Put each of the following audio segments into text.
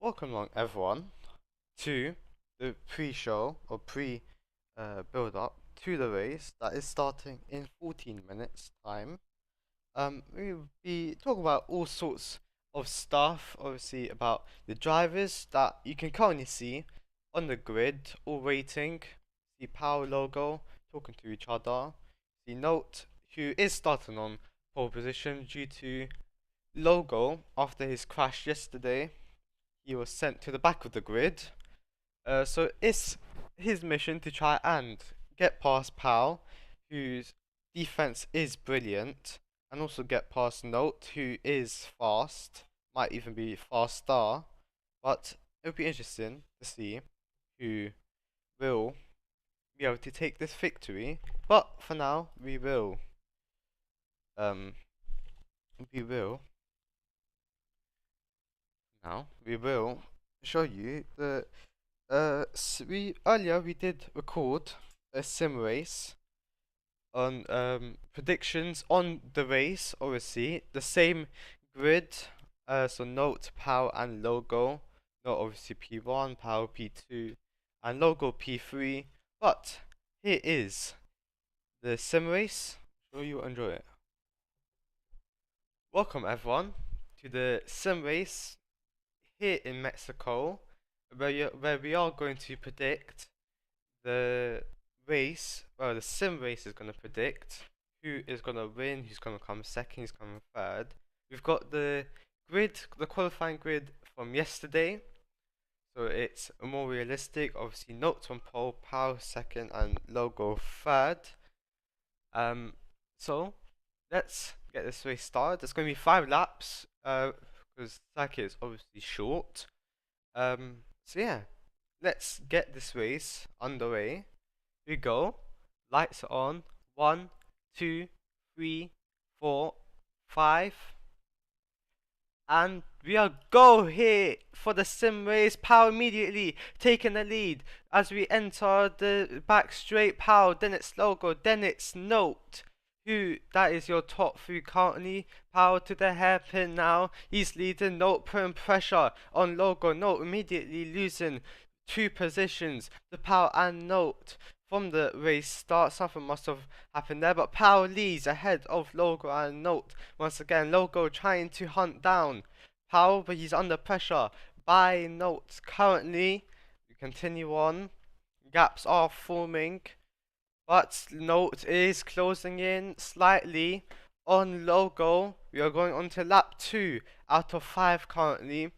Welcome along everyone to the pre-show or build-up to the race that is starting in 14 minutes time. We will be talking about all sorts of stuff, obviously about the drivers that you can currently see on the grid, all waiting, the power logo, talking to each other, the note who is starting on pole position due to logo after his crash yesterday. He was sent to the back of the grid. So it's his mission to try and get past Pal, whose defense is brilliant, and also get past Note, who is fast, might even be faster. But it'll be interesting to see who will be able to take this victory. But for now, um we will we will show you the earlier we did record a sim race on predictions on the race, obviously the same grid, so note, power and logo. Note obviously P1, power P2 and logo P3. But here is the sim race. Sure you enjoy it. Welcome everyone to the sim race here in Mexico, where we are going to predict the race. Well, the sim race is going to predict who is going to win, who's going to come second, who's coming third. We've got the grid, the qualifying grid from yesterday, so it's more realistic. Obviously, notes on pole, power second, and logo third. So let's get this race started. It's going to be 5 laps, because the circuit is obviously short. So yeah, let's get this race underway. Here we go. Lights are on. 1, 2, 3, 4, 5. And we are go here for the sim race. Power immediately taking the lead as we enter the back straight. Power, then it's logo, then it's note. That is your top 3 currently. Power to the hairpin now. He's leading. Note putting pressure on logo. Note immediately losing 2 positions. The power and note from the race start. Something must have happened there, but power leads ahead of logo and note. Once again, logo trying to hunt down power, but he's under pressure by note currently. We continue on. Gaps are forming, but note is closing in slightly on logo. We are going on to lap 2 out of 5 currently.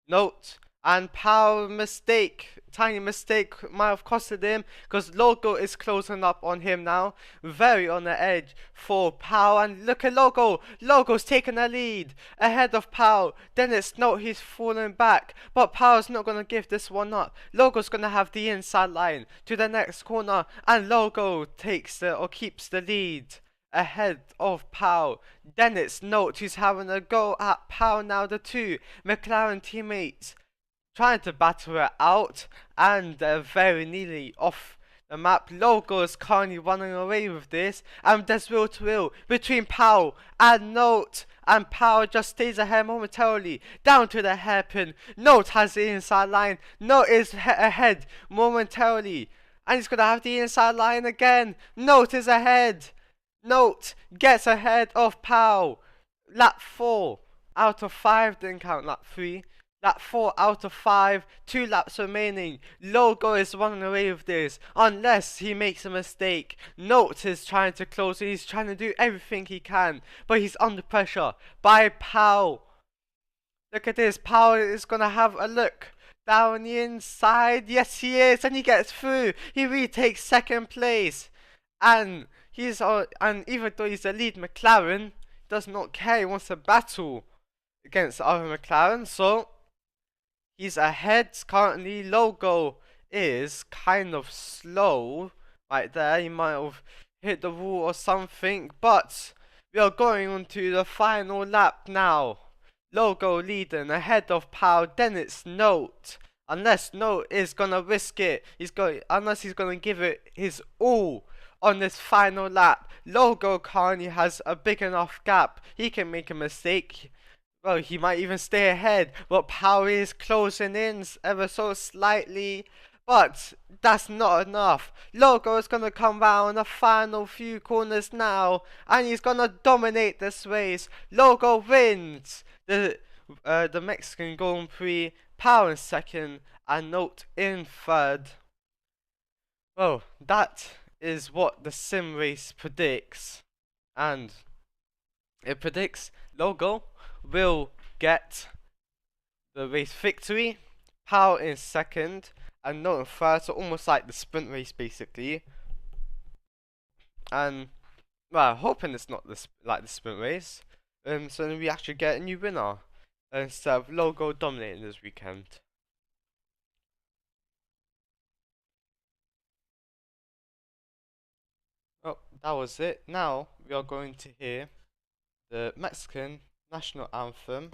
Note and power mistake, tiny mistake might have costed him, because logo is closing up on him now, very on the edge for power. And look at logo's taking the lead ahead of power. Then it's note, he's falling back, but power's not going to give this one up. Logo's going to have the inside line to the next corner, and logo takes keeps the lead ahead of Pow. Then it's Note who's having a go at Pow now. The 2 McLaren teammates trying to battle it out, and they're very nearly off the map. Logo is currently running away with this, and there's wheel to wheel between Pow and Note, and Pow just stays ahead momentarily down to the hairpin. Note has the inside line. Note is ahead momentarily, and he's gonna have the inside line again. Note is ahead. Note gets ahead of Pow. Lap 4 out of 5, didn't count lap 3. Lap 4 out of 5, 2 laps remaining. Logo is running away with this unless he makes a mistake. Note is trying to close it. He's trying to do everything he can, but he's under pressure by Pow. Look at this. Pow is going to have a look down the inside. Yes, he is, and he gets through. He retakes second place, and and even though he's the lead McLaren, does not care. He wants to battle against the other McLaren, so he's ahead currently. Logo is kind of slow right there. He might have hit the wall or something, but we are going on to the final lap now. Logo leading ahead of Pow. Then it's Note. Unless Note is gonna risk it, unless he's gonna give it his all on this final lap. Logo currently has a big enough gap. He can make a mistake, Well, he might even stay ahead, but Power is closing in ever so slightly. But that's not enough. Logo is gonna come round the final few corners now, and he's gonna dominate this race. Logo wins the Mexican Grand Prix. Power in second, and Note in third. Well, that is what the sim race predicts, and it predicts Logo will get the race victory, Power in second, and Note in third, so almost like the sprint race basically. And well, hoping it's not like the sprint race, so then we actually get a new winner instead of Logo dominating this weekend. Oh, that was it. Now we are going to hear the Mexican national anthem.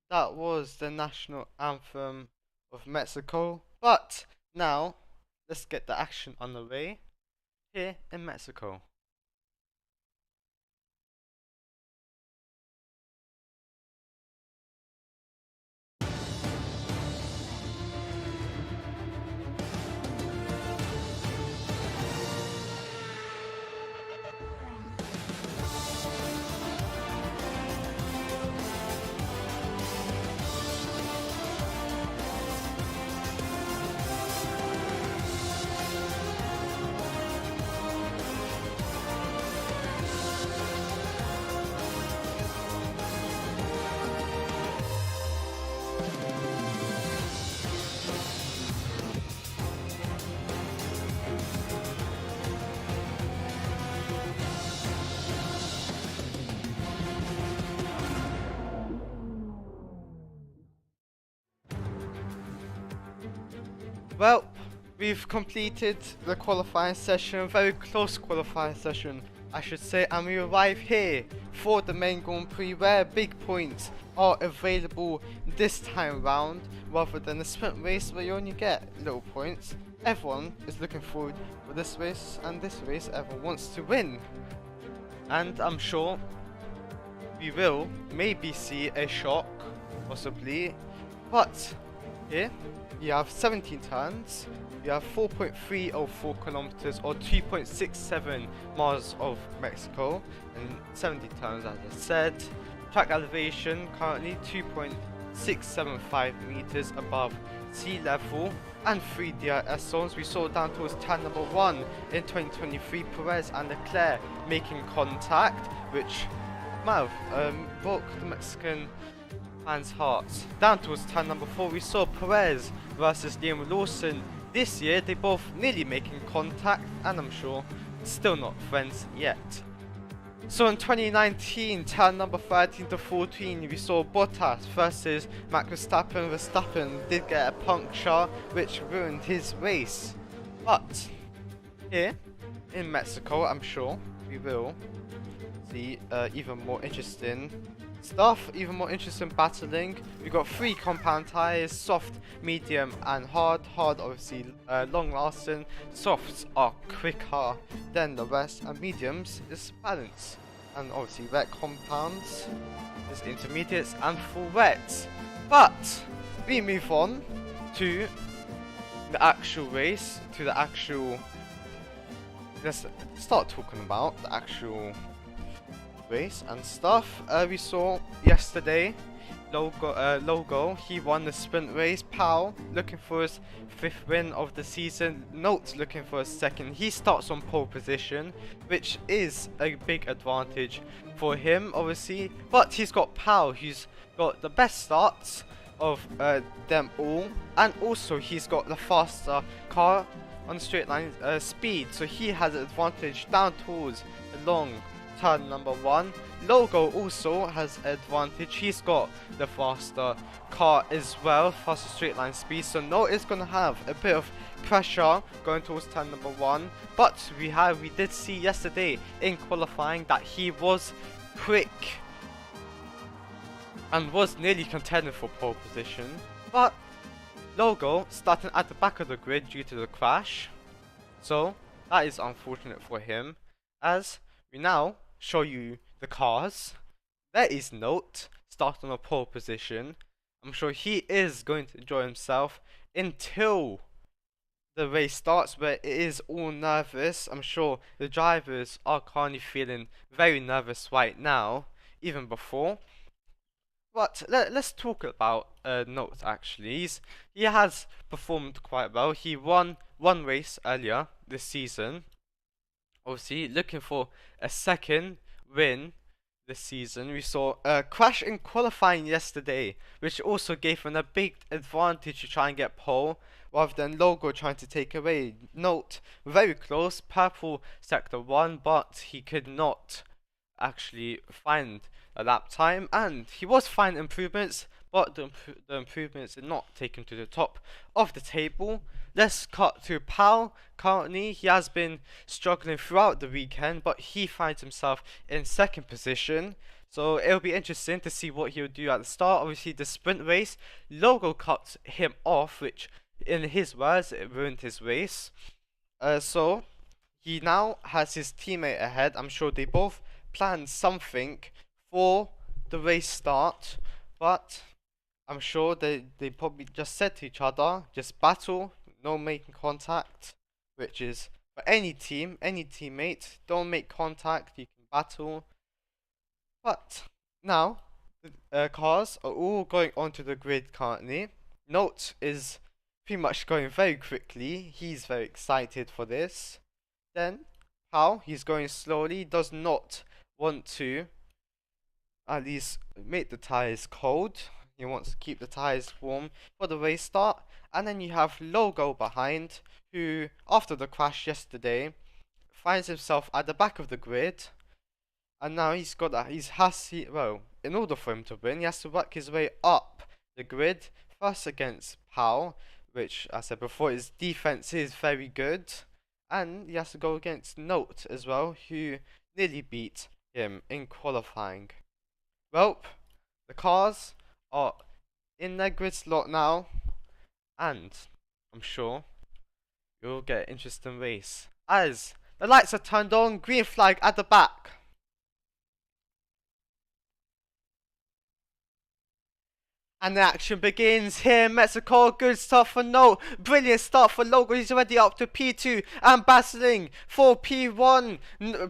That was the national anthem of Mexico. But now, let's get the action on the way. here in Mexico. Well, we've completed the qualifying session, very close qualifying session, I should say, and we arrive here for the main Grand Prix where big points are available this time round rather than a sprint race where you only get little points. Everyone is looking forward for this race, and this race everyone wants to win. And I'm sure we will maybe see a shock, possibly, but here you have 17 turns, you have 4.304 kilometers or 2.67 miles of Mexico, and 70 turns as I said. Track elevation currently 2.675 meters above sea level, and 3 DRS zones. We saw down towards turn number 1 in 2023, Perez and Leclerc making contact, which might have broke the Mexican fans' hearts. Down towards turn number 4, we saw Perez versus Liam Lawson. This year, they both nearly making contact, and I'm sure still not friends yet. So in 2019, turn number 13 to 14, we saw Bottas versus Max Verstappen. Verstappen did get a puncture, which ruined his race. But here in Mexico, I'm sure we will see even more interesting stuff, even more interesting battling. We've got 3 compound tyres, soft, medium and hard. Hard obviously long lasting, softs are quicker than the rest, and mediums is balance. And obviously wet compounds is intermediates, and full wets. But we move on to the actual race, let's start talking about the actual race and stuff. We saw yesterday Logo, he won the sprint race. Powell looking for his 5th win of the season. Note looking for a 2nd. He starts on pole position, which is a big advantage for him obviously, but he's got Powell who's got the best starts of them all, and also he's got the faster car on the straight line speed, so he has an advantage down towards the long turn number 1. Logo also has advantage, he's got the faster car as well, faster straight line speed, so No is going to have a bit of pressure going towards turn number 1, but we did see yesterday in qualifying that he was quick and was nearly contending for pole position, but Logo starting at the back of the grid due to the crash, so that is unfortunate for him. As we now show you the cars, there is Note starting on a pole position. I'm sure he is going to enjoy himself until the race starts, where it is all nervous. I'm sure the drivers are currently feeling very nervous right now, even before. But let's talk about Note actually. He has performed quite well. He won one race earlier this season. Obviously looking for a 2nd win this season. We saw a crash in qualifying yesterday, which also gave him a big advantage to try and get pole, rather than Logo trying to take away. Note very close, purple sector 1, but he could not actually find a lap time, and he was finding improvements, but the improvements did not take him to the top of the table. Let's cut to Powell. Currently, he has been struggling throughout the weekend, but he finds himself in 2nd position. So it'll be interesting to see what he'll do at the start. Obviously, the sprint race, Logo cuts him off, which, in his words, it ruined his race. So he now has his teammate ahead. I'm sure they both planned something for the race start, but I'm sure they probably just said to each other, just battle, no making contact, which is for any team, any teammate, don't make contact, you can battle. But now, the cars are all going onto the grid currently. Note is pretty much going very quickly, he's very excited for this. Then, Pal, he's going slowly, does not want to at least make the tires cold. He wants to keep the tires warm for the race start. And then you have Logo behind, who, after the crash yesterday, finds himself at the back of the grid. And now he's got that. Well, in order for him to win, he has to work his way up the grid. First against Pal, which, as I said before, his defense is very good. And he has to go against Note as well, who nearly beat him in qualifying. Well, the cars are in their grid slot now, and I'm sure you'll get an interesting race. As the lights are turned on, green flag at the back. And the action begins here in Mexico. Good start for Note. Brilliant start for Logo. He's already up to P2 and battling for P1.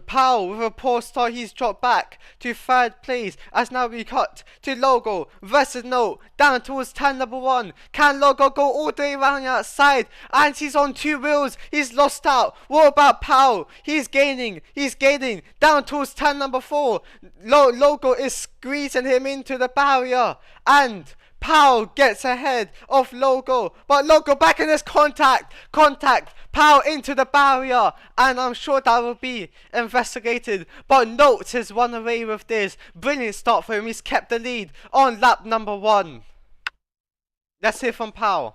Powell with a poor start. He's dropped back to third place. As now we cut to Logo versus Note. Down towards turn number 1. Can Logo go all the way around the outside? And he's on 2 wheels. He's lost out. What about Powell? He's gaining. He's gaining. Down towards turn number 4. Logo is squeezing him into the barrier. And Powell gets ahead of Logo, but Logo back in his contact, Powell into the barrier, and I'm sure that will be investigated, but Note has run away with this. Brilliant start for him, he's kept the lead on lap number 1. Let's hear from Powell.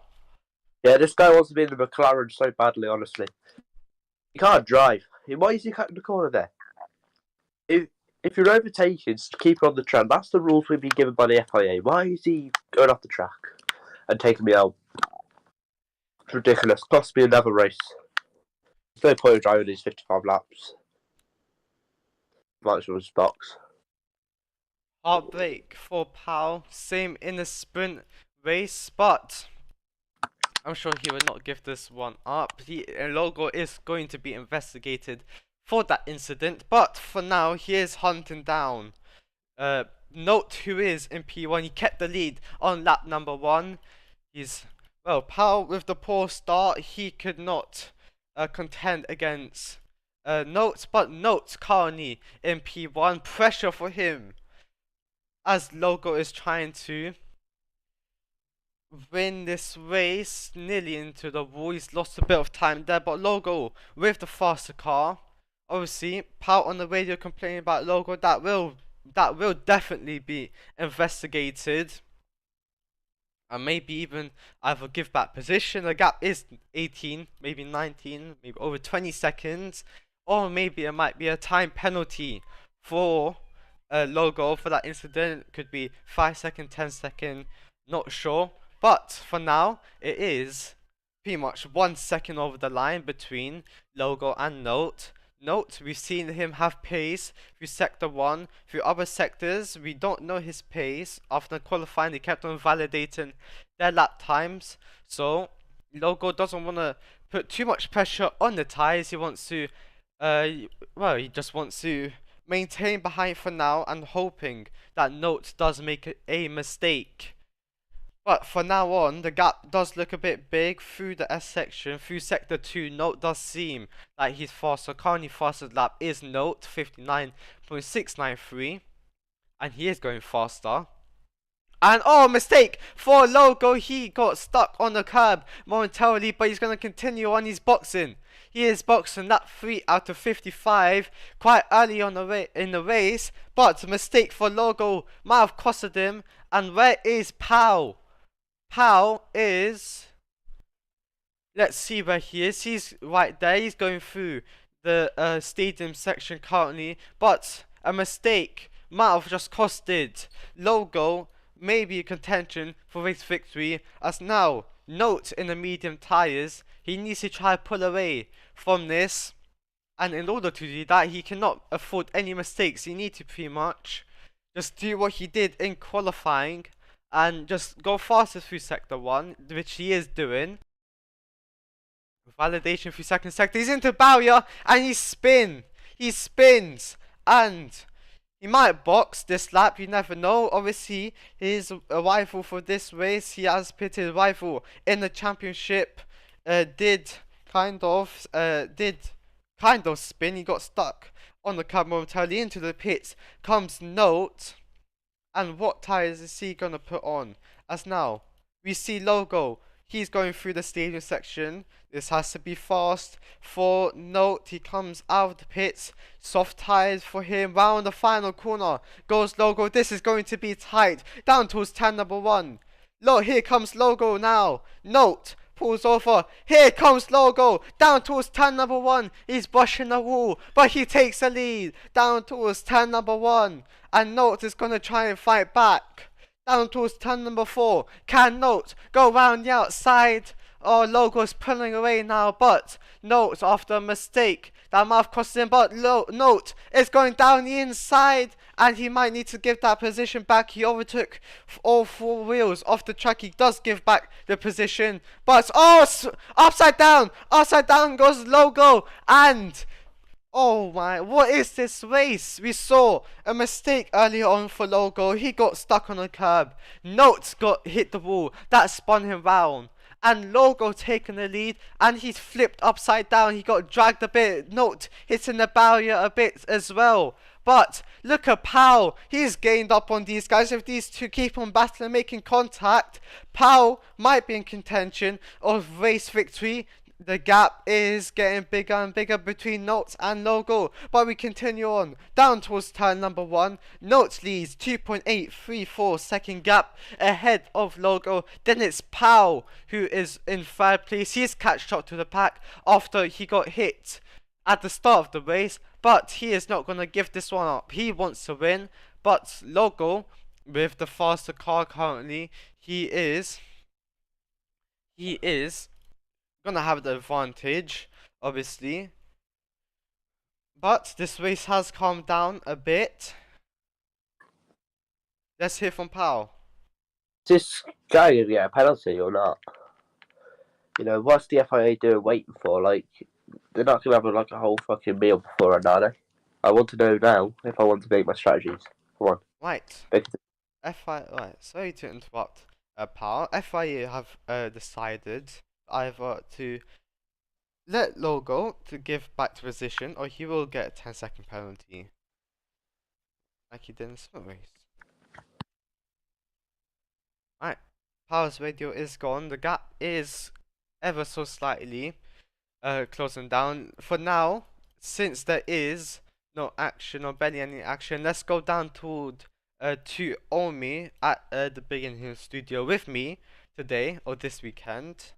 Yeah, this guy wants to be in the McLaren so badly, honestly. He can't drive. Why is he cutting the corner there? If you're overtaking, keep it on the track. That's the rules we've been given by the FIA. Why is he going off the track and taking me out? It's ridiculous. Cost me another race. There's no point in driving these 55 laps. Might as well just box. Heartbreak for Powell. Same in the sprint race, but I'm sure he will not give this one up. Logo is going to be investigated for that incident, but for now he is hunting down Note, who is in P1. He kept the lead on lap number 1. Powell with the poor start, he could not contend against Note, but Note currently in P1. Pressure for him as Logo is trying to win this race nearly into the wall. He's lost a bit of time there, but Logo with the faster car. Obviously, Powell on the radio complaining about Logo. That will definitely be investigated, and maybe even either give back position. The gap is 18, maybe 19, maybe over 20 seconds, or maybe it might be a time penalty for Logo for that incident. It could be 5 seconds, 10 seconds, not sure. But for now, it is pretty much 1 second over the line between Logo and Note. Note, we've seen him have pace through sector 1. Through other sectors, we don't know his pace. After qualifying, they kept on validating their lap times. So, Logo doesn't want to put too much pressure on the tyres. He wants to, he just wants to maintain behind for now and hoping that Note does make a mistake. But for now on, the gap does look a bit big through the S section. Through sector 2, Note does seem like he's faster. Currently fastest lap is Note, 59.693. And he is going faster. And mistake for Logo. He got stuck on the curb momentarily, but he's going to continue on. He's boxing. He is boxing lap 3 out of 55 quite early on in the race. But a mistake for Logo might have costed him. And where is Powell? Powell is, let's see where he is. He's right there. He's going through the stadium section currently, but a mistake might have just costed Logo maybe a contention for race victory, as now Note in the medium tyres, he needs to try to pull away from this. And in order to do that, he cannot afford any mistakes. He needs to pretty much just do what he did in qualifying and just go faster through sector 1, which he is doing. Validation through second sector. He's into barrier and he spins. He spins and he might box this lap, you never know. Obviously, his rival for this race, he has pitted rival in the championship, did kind of spin. He got stuck on the curb momentarily into the pits. Comes Note, and what tires is he gonna put on? As now we see Logo. He's going through the stadium section. This has to be fast for Note. He comes out of the pits. Soft tires for him. Round the final corner goes Logo. This is going to be tight. Down towards turn number 1. Look, here comes Logo now. Note pulls over. Here comes Logo. Down towards turn number 1. He's brushing the wall, but he takes the lead. Down towards turn number 1. And Note is going to try and fight back. Down towards turn number 4. Can Note go round the outside? Oh, Logo's pulling away now, but Note, after a mistake, that might have cost him, but Note is going down the inside, and he might need to give that position back. He overtook all 4 wheels off the track. He does give back the position, but upside down goes Logo, and oh my, what is this race? We saw a mistake earlier on for Logo. He got stuck on a curb. Note got hit the wall. That spun him round. And Logo taking the lead, and he's flipped upside down. He got dragged a bit. Note hitting the barrier a bit as well. But look at Powell. He's gained up on these guys. If these two keep on battling, making contact, Powell might be in contention of race victory. The gap is getting bigger and bigger between Notes and Logo, but we continue on down towards turn number 1. Notes leads 2.834 second gap ahead of Logo. Then it's Powell who is in 3rd place. He's catched up to the pack after he got hit at the start of the race, but he is not going to give this one up. He wants to win, but Logo, with the faster car currently, he is gonna have the advantage, obviously. But this race has calmed down a bit. Let's hear from Powell. Is this guy gonna get a penalty or not? You know, what's the FIA doing waiting for? Like, they're not gonna have like a whole fucking meal before, are they? I want to know now if I want to make my strategies. Come on. Right. Right. Sorry to interrupt, Powell. FIA have decided either to let Logo to give back to position, or he will get a 10-second penalty, like he did in the race. Right, Powell's radio is gone. The gap is ever so slightly closing down for now. Since there is no action or barely any action, let's go down to Omi at the beginning of the studio with me today or this weekend.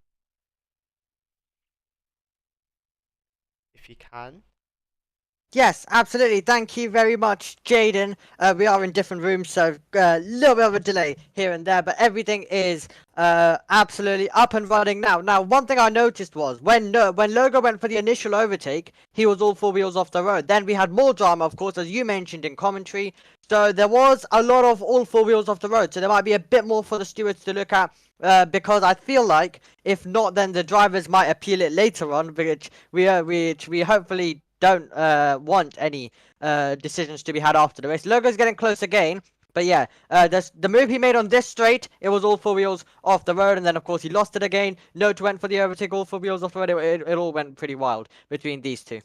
If you can. Yes, absolutely. Thank you very much, Jaden. We are in different rooms, so a little bit of a delay here and there, but everything is absolutely up and running now. Now, one thing I noticed was when Logo went for the initial overtake, he was all 4 wheels off the road. Then we had more drama, of course, as you mentioned in commentary. So there was a lot of all 4 wheels off the road. So there might be a bit more for the stewards to look at. Because I feel like if not, then the drivers might appeal it later on, which we hopefully don't want any decisions to be had after the race. Logo's getting close again, but yeah, the move he made on this straight, it was all 4 wheels off the road, and then of course he lost it again. Note went for the overtake, all 4 wheels off the road. It all went pretty wild between these two.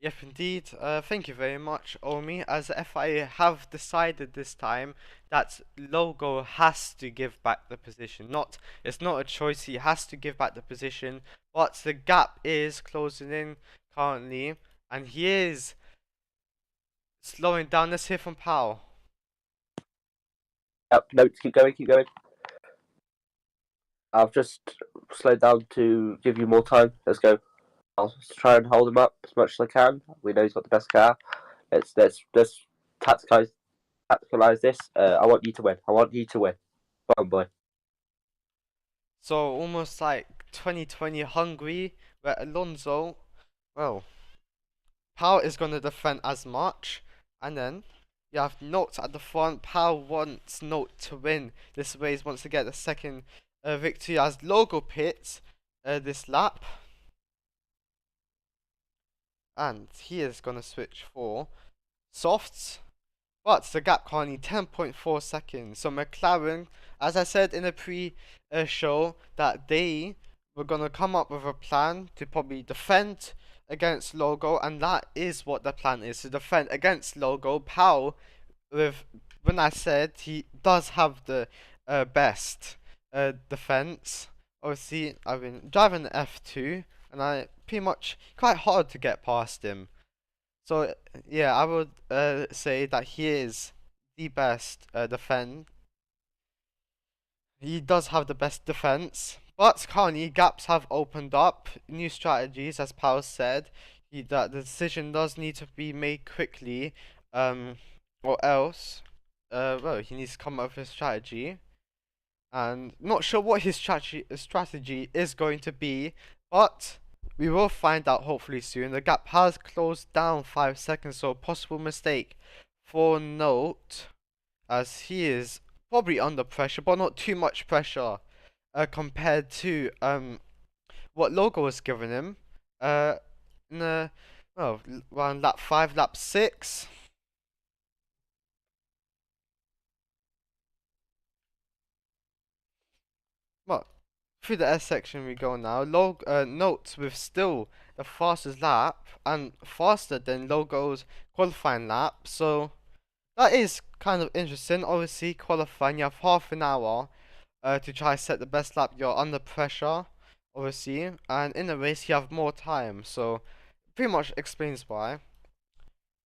Yep, indeed. Thank you very much, Omi. As the FIA have decided this time that Logo has to give back the position. It's not a choice. He has to give back the position. But the gap is closing in currently, and he is slowing down. Let's hear from Powell. Yep. No, keep going. I've just slowed down to give you more time. Let's go. I'll try and hold him up as much as I can. We know he's got the best car. Let's tacticalize this. I want you to win. Come on, boy. So almost like 2020 Hungary, where Alonso well, Powell is going to defend as much, and then you have Note at the front. Powell wants Note to win this race, wants to get the second victory as Logo pits this lap, and he is going to switch for softs. But the gap currently 10.4 seconds. So McLaren, as I said in the pre-show, that they were going to come up with a plan to probably defend against Logo, and that is what the plan is, to defend against Logo. Powell, when I said he does have the best defense, obviously I've been driving the F2, and I pretty much quite hard to get past him. So yeah, I would say that he is the best defend. He does have the best defense, but currently gaps have opened up. New strategies, as Powell said, that the decision does need to be made quickly, or else, well, he needs to come up with a strategy. And not sure what his strategy is going to be, but we will find out hopefully soon. The gap has closed down 5 seconds, so possible mistake for Note, as he is probably under pressure, but not too much pressure compared to what Logo was giving him in around lap 5, lap 6. Well, through the S section we go now. Notes with still the fastest lap and faster than Logo's qualifying lap. So that is kind of interesting. Obviously, qualifying you have half an hour to try set the best lap. You're under pressure, obviously, and in the race you have more time. So pretty much explains why.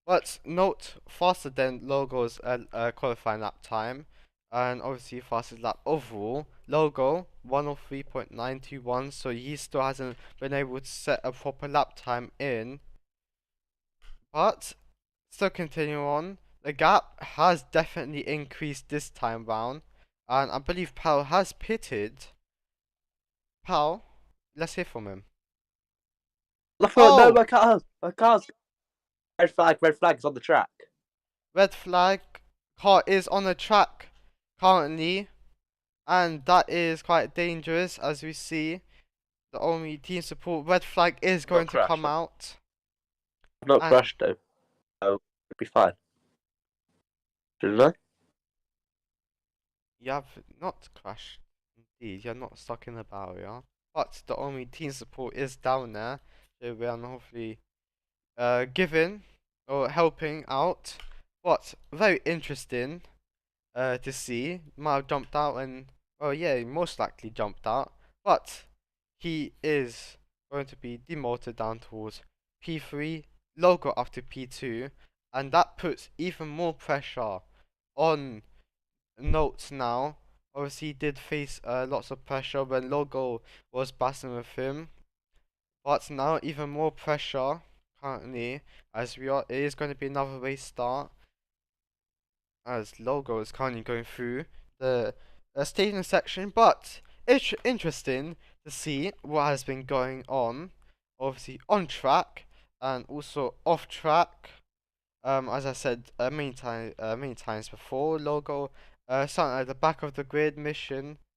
But Note faster than Logo's qualifying lap time, and obviously fastest lap overall. Logo 103.921, so he still hasn't been able to set a proper lap time in. But still continue on. The gap has definitely increased this time round, and I believe Powell has pitted. Powell, let's hear from him. No, my car's red flag, it's on the track. Red flag, car is on the track currently, and that is quite dangerous. As we see, the only team support red flag is going to come out. I've not crashed though, so it'll be fine. Shouldn't I? You have not crashed, indeed. You're not stuck in the barrier, but the only team support is down there. So we are hopefully giving or helping out. But very interesting to see. Might have jumped out, and oh yeah, he most likely jumped out. But he is going to be demoted down towards P3, Logo up to P2, and that puts even more pressure on Notes now. Obviously, he did face lots of pressure when Logo was battling with him, but now even more pressure currently, as it is going to be another race start, as Logo is currently going through the stadium section. But it's interesting to see what has been going on, obviously on track and also off track. As I said many times before, Logo starting at the back of the grid.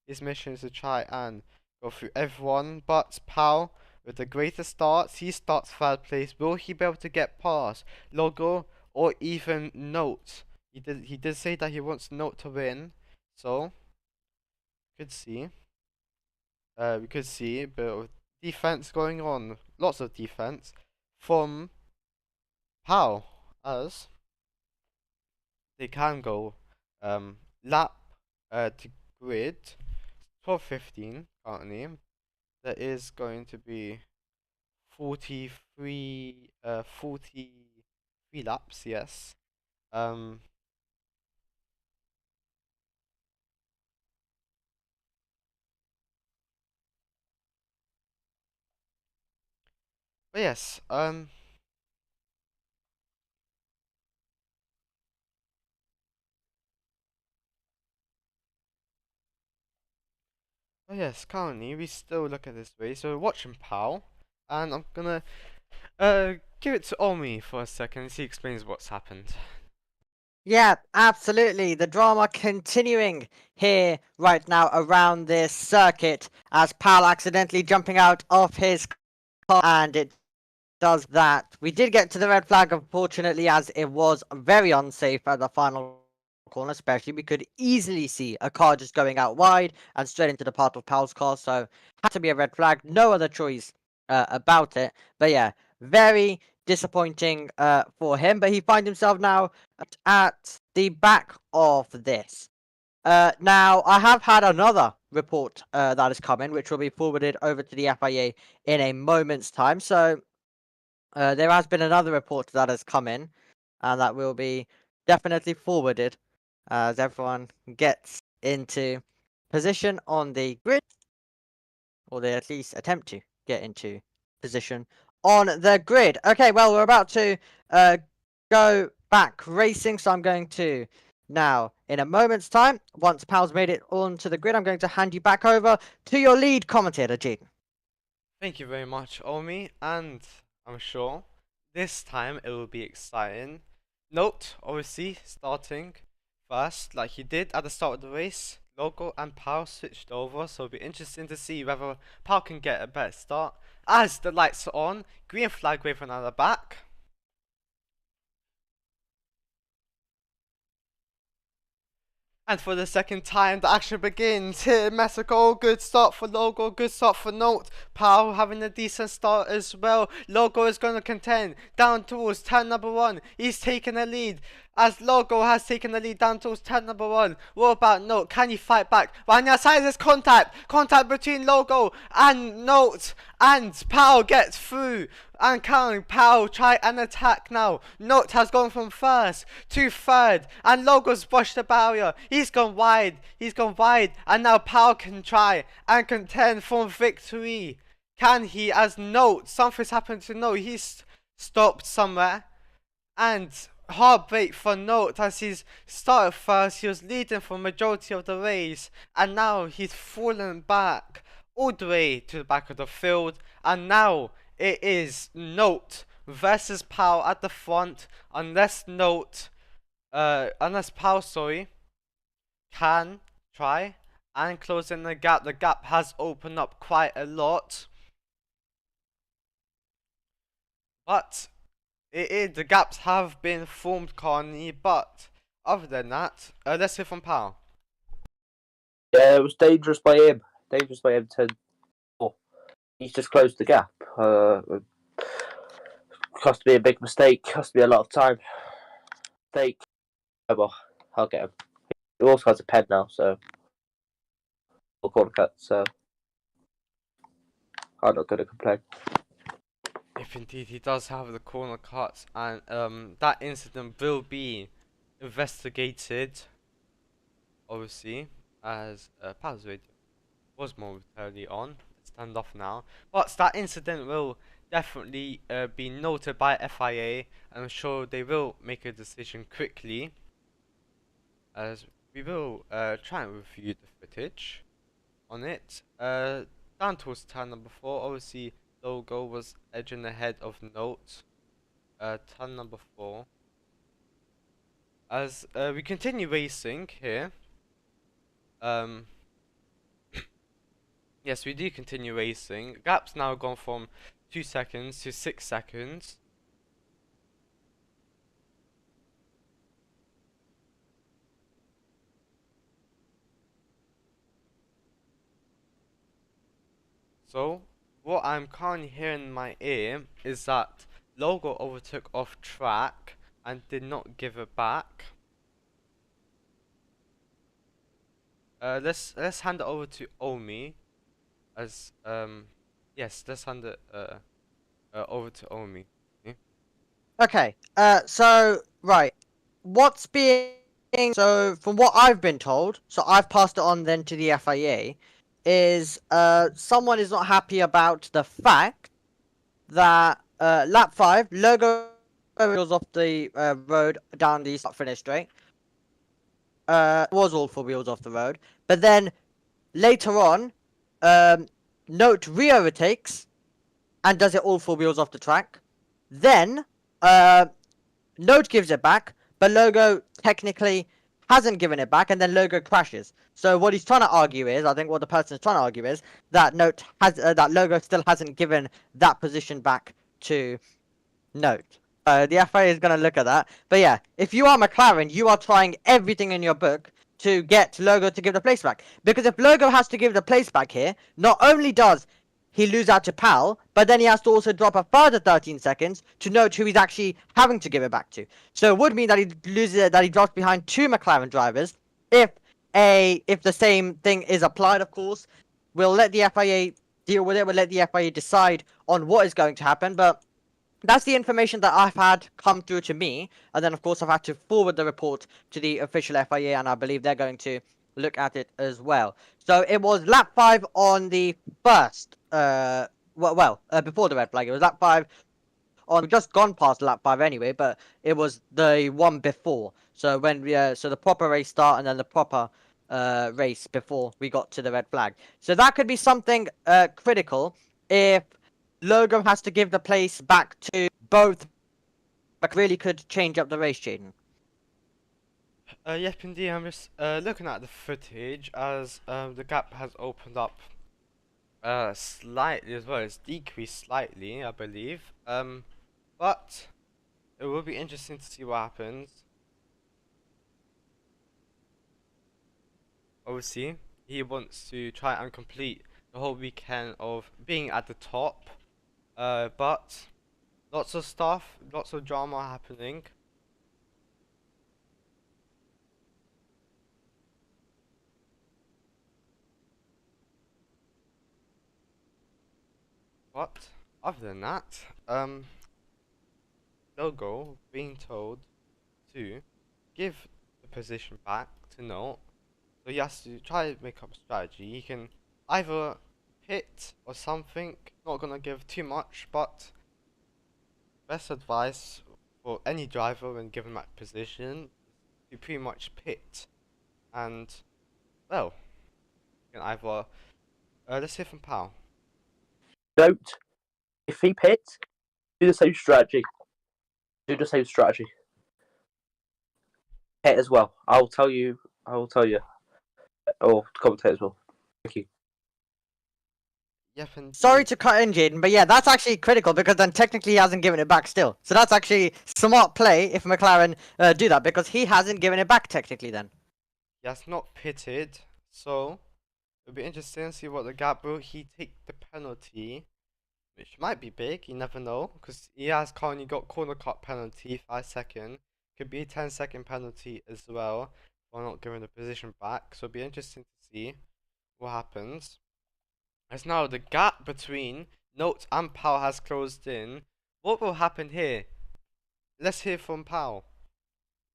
His mission is to try and go through everyone, but Powell with the greatest starts, he starts third place. Will he be able to get past Logo or even Note? He did say that he wants Note to win, so could see. We could see a bit of defense going on, lots of defense from Powell, as they can go lap to grid 12:15 currently. There is going to be 43 laps, yes. But yes, currently we still look at this race. So we're watching Powell, and I'm gonna Give it to Omi for a second as he explains what's happened. Yeah, absolutely. The drama continuing here right now around this circuit as Pal accidentally jumping out of his car, and it does that. We did get to the red flag, unfortunately, as it was very unsafe at the final corner, especially. We could easily see a car just going out wide and straight into the path of Pal's car, so had to be a red flag. No other choice about it. But yeah, very disappointing for him. But he finds himself now at the back of this. Now, I have had another report that has come in, which will be forwarded over to the FIA in a moment's time. So there has been another report that has come in, and that will be definitely forwarded as everyone gets into position on the grid, or they at least attempt to get into position on the grid. Okay, well, we're about to go back racing, so I'm going to now, in a moment's time, once Pal's made it onto the grid, I'm going to hand you back over to your lead commentator, Jaden. Thank you very much, Omi, and I'm sure this time it will be exciting. Note, obviously, starting first, like he did at the start of the race, Logo and Pal switched over, so it'll be interesting to see whether Pal can get a better start. As the lights are on, green flag waving at the back. And for the second time, the action begins here in Mexico. Good start for Logo, good start for Note. Pal having a decent start as well. Logo is going to contend down towards turn number 1. He's taking the lead. As Logo has taken the lead down towards turn number 1. What about Note? Can he fight back? Right on the outside, there's contact. Contact between Logo and Note. And Pal gets through. And can Pal try and attack now? Note has gone from first to third. And Logo's brushed the barrier. He's gone wide. He's gone wide. And now Pal can try and contend for victory. Can he? As Note, something's happened to Note. He's stopped somewhere. And heartbreak for Note as he's started first. He was leading for majority of the race. And now he's fallen back all the way to the back of the field. And now it is Note versus Pal at the front. Unless Pal, can try and close in the gap. The gap has opened up quite a lot. But the gaps have been formed, Carney. But other than that, let's hear from Pal. Yeah, it was dangerous by him. Dangerous by him to. He's just closed the gap. Cost me a big mistake. Cost me a lot of time. Mistake. Oh, well, I'll get him. He also has a pen now, so we'll corner cut. So I'm not going to complain. If indeed he does have the corner cuts, and that incident will be investigated, obviously, as Pal's radio was momentarily on. Let's stand off now. But that incident will definitely be noted by FIA, and I'm sure they will make a decision quickly, as we will try and review the footage on it. Down towards turn number 4, obviously Logo was edging ahead of Note. Turn number 4. As we continue racing here. Yes, we do continue racing. Gap's now gone from 2 seconds to 6 seconds. So, what I'm currently hearing in my ear is that Logo overtook off track and did not give it back. Let's hand it over to Omi. As yes, let's hand it over to Omi. Okay, so, right, what's being, so, from what I've been told, so I've passed it on then to the FIA, is, someone is not happy about the fact that, lap 5, Logo was off the, road down the start-finish straight, was all 4 wheels off the road, but then, later on, Note re-overtakes, and does it all 4 wheels off the track. Then Note gives it back, but Logo technically hasn't given it back, and then Logo crashes. So what he's trying to argue is, I think what the person is trying to argue is that Note has that Logo still hasn't given that position back to Note. The FIA is going to look at that. But yeah, if you are McLaren, you are trying everything in your book to get Logo to give the place back. Because if Logo has to give the place back here, not only does he lose out to Pal, but then he has to also drop a further 13 seconds to Note who he's actually having to give it back to. So it would mean that he loses, that he drops behind 2 McLaren drivers. If the same thing is applied, of course, we'll let the FIA deal with it. We'll let the FIA decide on what is going to happen. But that's the information that I've had come through to me, and then of course I've had to forward the report to the official FIA, and I believe they're going to look at it as well. So it was lap 5 on the first, before the red flag. It was lap 5 on, we've just gone past lap 5 anyway, but it was the one before. So when we, so the proper race start and then the proper race before we got to the red flag. So that could be something critical if Logo has to give the place back to both, but really could change up the race, Jaden. Yep, indeed. I'm just looking at the footage as the gap has opened up slightly as well. It's decreased slightly, I believe. But it will be interesting to see what happens. Obviously, he wants to try and complete the whole weekend of being at the top. But lots of stuff, lots of drama happening. But other than that, Logo being told to give the position back to Note, so he has to try to make up a strategy. He can either pit or something, not gonna give too much, but best advice for any driver when given that position is to pretty much pit. And, well, you can either, let's hear from Pal. Don't. If he pits, do the same strategy. Do the same strategy. Hit as well. I will tell you. Or commentate as well. Thank you. Yep, and Sorry to cut in, Jaden, but yeah, that's actually critical because then technically he hasn't given it back still. So that's actually smart play if McLaren do that, because he hasn't given it back technically then. he has not pitted, so it'll be interesting to see what the gap will he take the penalty, which might be big, you never know, because he has currently got corner cut penalty, 5 second, could be a 10-second penalty as well for not giving the position back, so it'll be interesting to see what happens. As now the gap between Note and Powell has closed in, what will happen here? Let's hear from Powell.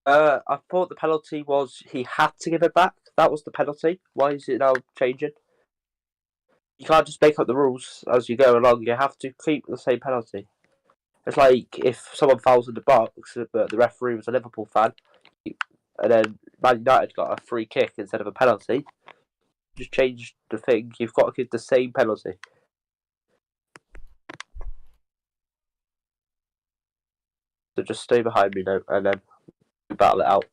I thought the penalty was he had to give it back. That was the penalty. Why is it now changing? You can't just make up the rules as you go along. You have to keep the same penalty. It's like if someone fouls in the box, but the referee was a Liverpool fan, and then Man United got a free kick instead of a penalty. Just change the thing. You've got to give the same penalty. So just stay behind me now, and then we battle it out.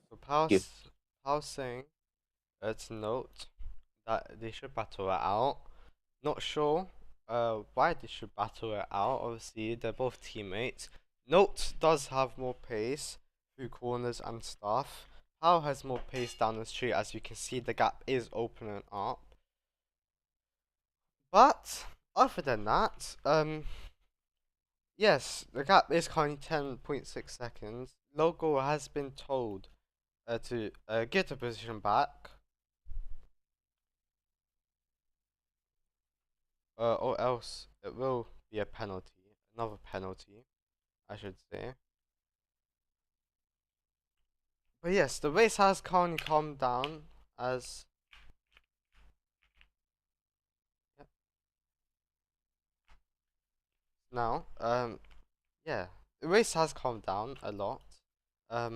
So You. Powell's saying to Note that they should battle it out. Not sure why they should battle it out. Obviously, they're both teammates. Note does have more pace through corners and stuff. Powell has more pace down the street. As you can see, the gap is opening up. But other than that, yes, the gap is currently 10.6 seconds. Logo has been told to get the position back. Or else it will be a penalty, another penalty, I should say. But yes, the race has currently calmed down as. Yep. Now, yeah, the race has calmed down a lot. I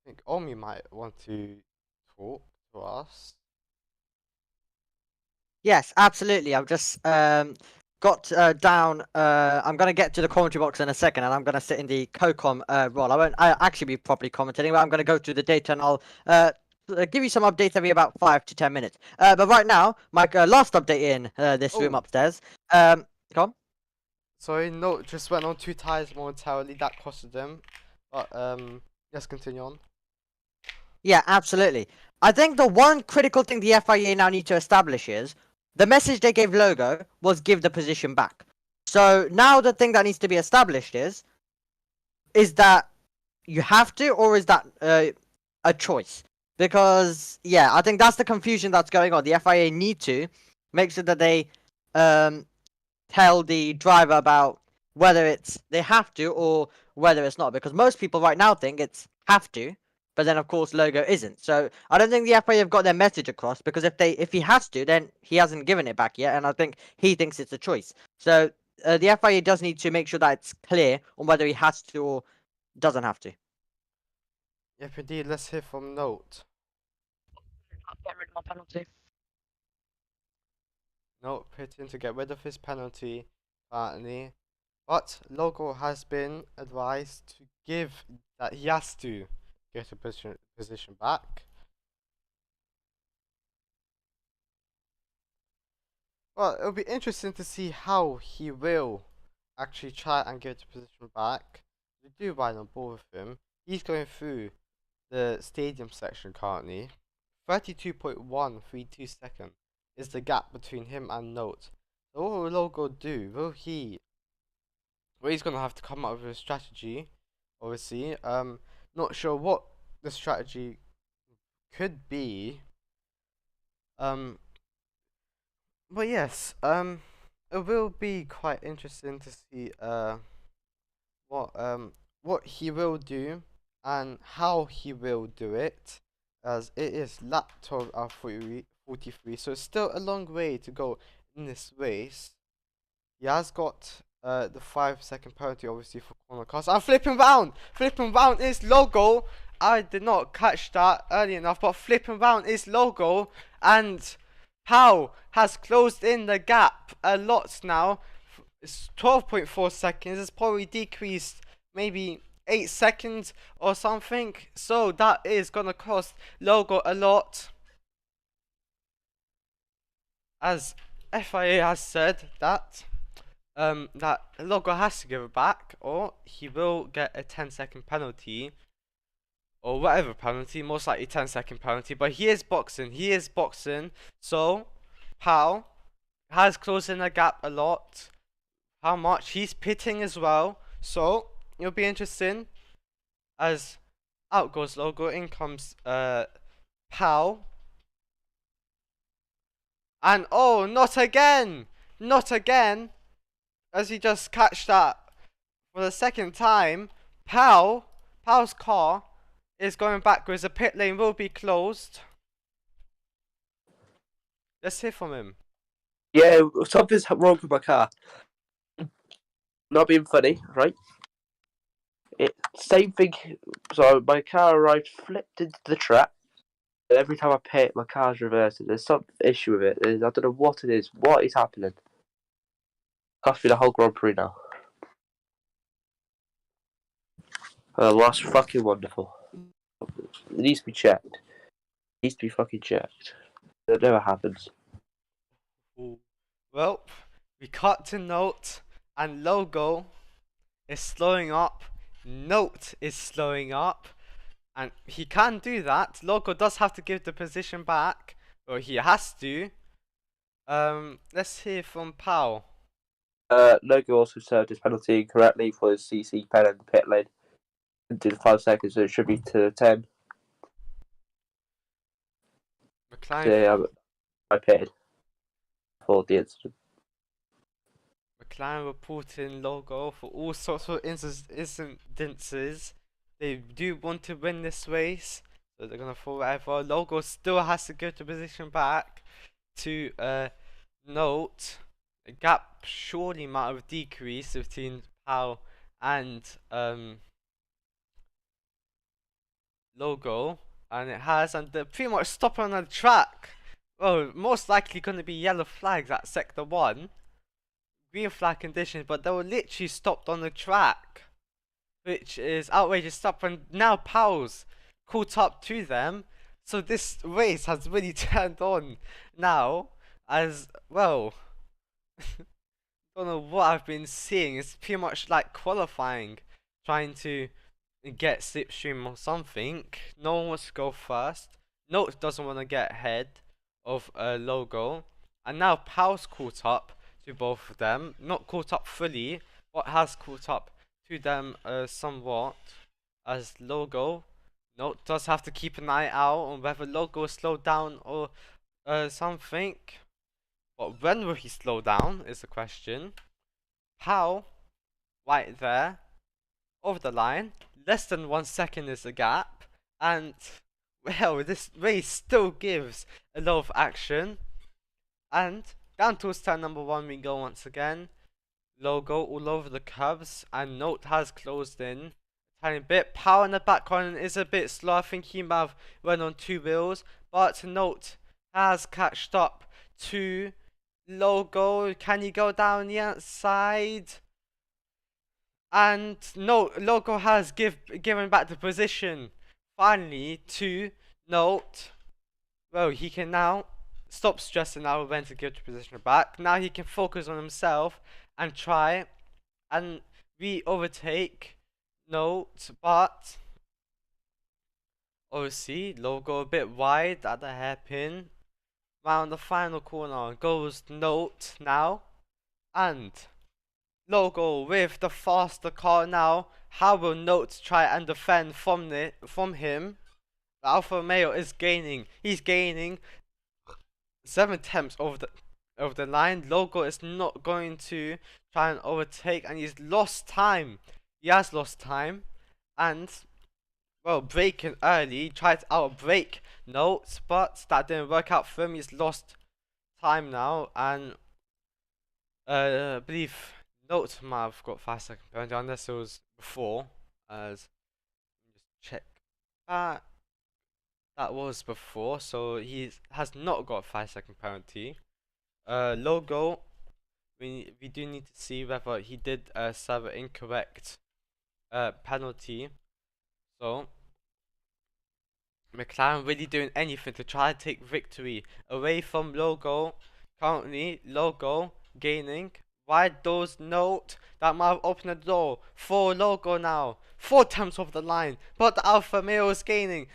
think Omi might want to talk to us. Yes, absolutely. I've just got got down. I'm gonna get to the commentary box in a second, and I'm gonna sit in the co-com role. I won't actually be properly commentating, but I'm gonna go through the data and I'll give you some updates every about 5 to 10 minutes. But right now, my last update in this room Oh. upstairs. Come. Sorry, no, just went on 2 tires momentarily. That costed them. But let's continue on. Yeah, absolutely. I think the one critical thing the FIA now need to establish is the message they gave Logo was give the position back. So now the thing that needs to be established is that you have to, or is that a choice? Because yeah, I think that's the confusion that's going on. The FIA need to make sure that they tell the driver about whether it's they have to or whether it's not. Because most people right now think it's have to, but then of course Logo isn't. So I don't think the FIA have got their message across, because if he has to, then he hasn't given it back yet, and I think he thinks it's a choice. So the FIA does need to make sure that it's clear on whether he has to or doesn't have to. Yep, indeed. Let's hear from Note. Get rid of my penalty. Note pitting to get rid of his penalty, apparently. But Logo has been advised to give that he has to get a position back. Well, it'll be interesting to see how he will actually try and get a position back. We do ride on board with him. He's going through the stadium section currently. 32.132 seconds is the gap between him and Note. So what will Logo do? Well, he's gonna have to come up with a strategy, obviously. Not sure what the strategy could be. But yes, it will be quite interesting to see what he will do and how he will do it, as it is lap 12 out of 43, so it's still a long way to go in this race. He has got the 5-second penalty obviously for corner cars. I'm flipping round is Logo. I did not catch that early enough, but flipping round is Logo, and Powell has closed in the gap a lot now. It's 12.4 seconds. It's probably decreased maybe 8 seconds or something. So that is gonna cost Logo a lot, as FIA has said that that Logo has to give it back, or he will get a 10-second penalty, or whatever penalty, most likely 10-second penalty. But he is boxing, so Powell has closed in the gap a lot. How much? He's pitting as well, so it'll be interesting, as out goes Logo, in comes Powell, and oh, not again, as he just catched that for the second time. Powell's car is going backwards. The pit lane will be closed. Let's hear from him. Yeah, something's wrong with my car. Not being funny, right? Same thing. So my car arrived, flipped into the trap. And every time I pit, my car's reversing. There's some issue with it. I don't know what it is. What is happening? Cost me the whole Grand Prix now. Well, that's fucking wonderful. It needs to be checked. It needs to be fucking checked. It never happens. Ooh. Well, we cut to Note, and Logo is slowing up. Note is slowing up, and he can do that. Logo does have to give the position back, or he has to. Let's hear from Powell. Logo also served his penalty incorrectly for his CC pen in the pit lane. Did 5 seconds, so it should be to 10. McLaren, So, yeah, I pitted for the incident. McLaren reporting Logo for all sorts of incidences. They do want to win this race, so they're gonna fall whatever. Logo still has to give the position back to Note. A gap surely might have decreased between Powell and Logo, and it has, and they're pretty much stopping on the track. Well, most likely going to be yellow flags at sector 1. green flag conditions, but they were literally stopped on the track, which is outrageous stuff. And now Powell's caught up to them, so this race has really turned on now as well. Don't know what I've been seeing. It's pretty much like qualifying, trying to get slipstream or something. No one wants to go first. Note doesn't want to get ahead of a logo, and now Powell's caught up to both of them. Not caught up fully, but has caught up to them somewhat. As logo, Note does have to keep an eye out on whether logo will slow down or something. But when will he slow down is the question. Powell, right there, over the line. Less than 1 second is the gap, and well, this race still gives a lot of action. And down towards turn number 1 we go once again. Logo all over the curves, and Note has closed in a tiny bit. Powell in the background is a bit slow. I think he might have run on 2 wheels, but Note has catched up to Logo. Can he go down the outside? And no, Logo has given back the position finally to Note. Well, he can now stop stressing now when to give the position back. Now he can focus on himself and try and overtake Note, but obviously Logo a bit wide at the hairpin. Round the final corner goes Note now, and Logo with the faster car now. How will Note try and defend from him? The Alfa Romeo is gaining. He's gaining 7 tenths over the line. Logo is not going to try and overtake, and he's lost time. He has lost time, and well, braking early, tried to outbrake Note, but that didn't work out for him. He's lost time now, and I believe Note might have got 5 second penalty, unless it was before. As just check that was before, so he has not got 5 second penalty. Logo, we do need to see whether he did serve an incorrect penalty. So McLaren really doing anything to try to take victory away from Logo. Currently, Logo gaining. Wide doors Note. That might have opened the door for Logo now. 4 attempts off the line, but the Alfa Romeo is gaining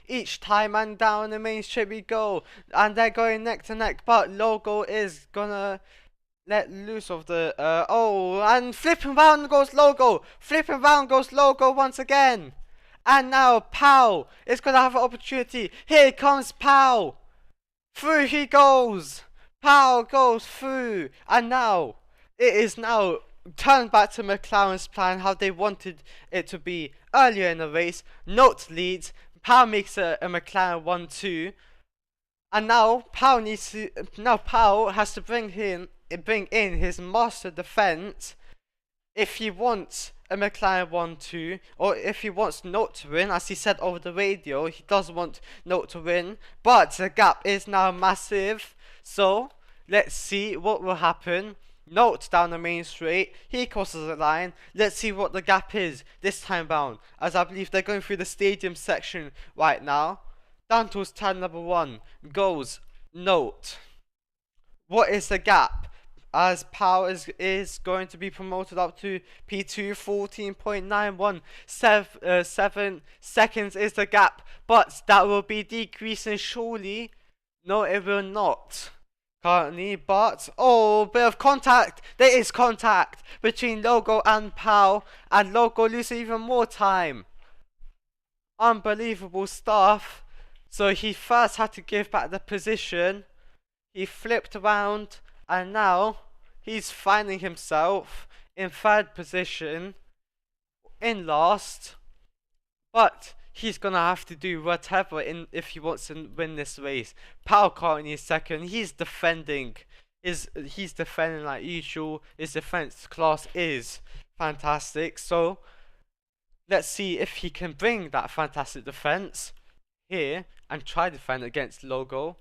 each time, and down the main straight we go, and they're going neck to neck, but Logo is gonna let loose of the and flipping round goes Logo. Flipping round goes Logo once again. And now Powell is going to have an opportunity. Here comes Powell. Through he goes. Powell goes through. And now it is now turned back to McLaren's plan, how they wanted it to be earlier in the race. Note leads. Powell makes a McLaren 1-2. And now Powell has to bring in his master defense if he wants a McLaren 1-2, or if he wants Note to win. As he said over the radio, he does want Note to win, but the gap is now massive. So let's see what will happen. Note down the main straight, he crosses the line. Let's see what the gap is this time round, as I believe they're going through the stadium section right now. Down towards turn number 1 goes Note. What is the gap? As Powell is going to be promoted up to P2, 14.917 seconds is the gap, but that will be decreasing surely. No, it will not currently, but bit of contact. There is contact between Logo and Powell, and Logo loses even more time. Unbelievable stuff. So he first had to give back the position. He flipped around, and now he's finding himself in 3rd position, in last. But he's gonna have to do whatever if he wants to win this race. Powell currently is 2nd. He's defending like usual. His defense class is fantastic. So let's see if he can bring that fantastic defense here and try to defend against Logo.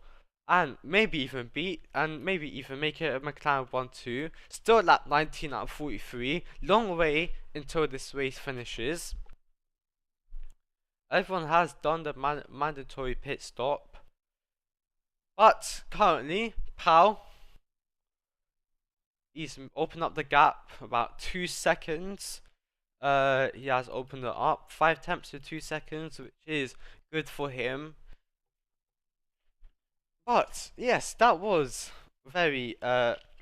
and maybe even beat, and maybe even make it a McLaren 1-2. Still lap 19 out of 43. Long way until this race finishes. Everyone has done the mandatory pit stop. But currently, Pal, he's opened up the gap about 2 seconds. He has opened it up 5 tenths to 2 seconds, which is good for him. But yes, that was very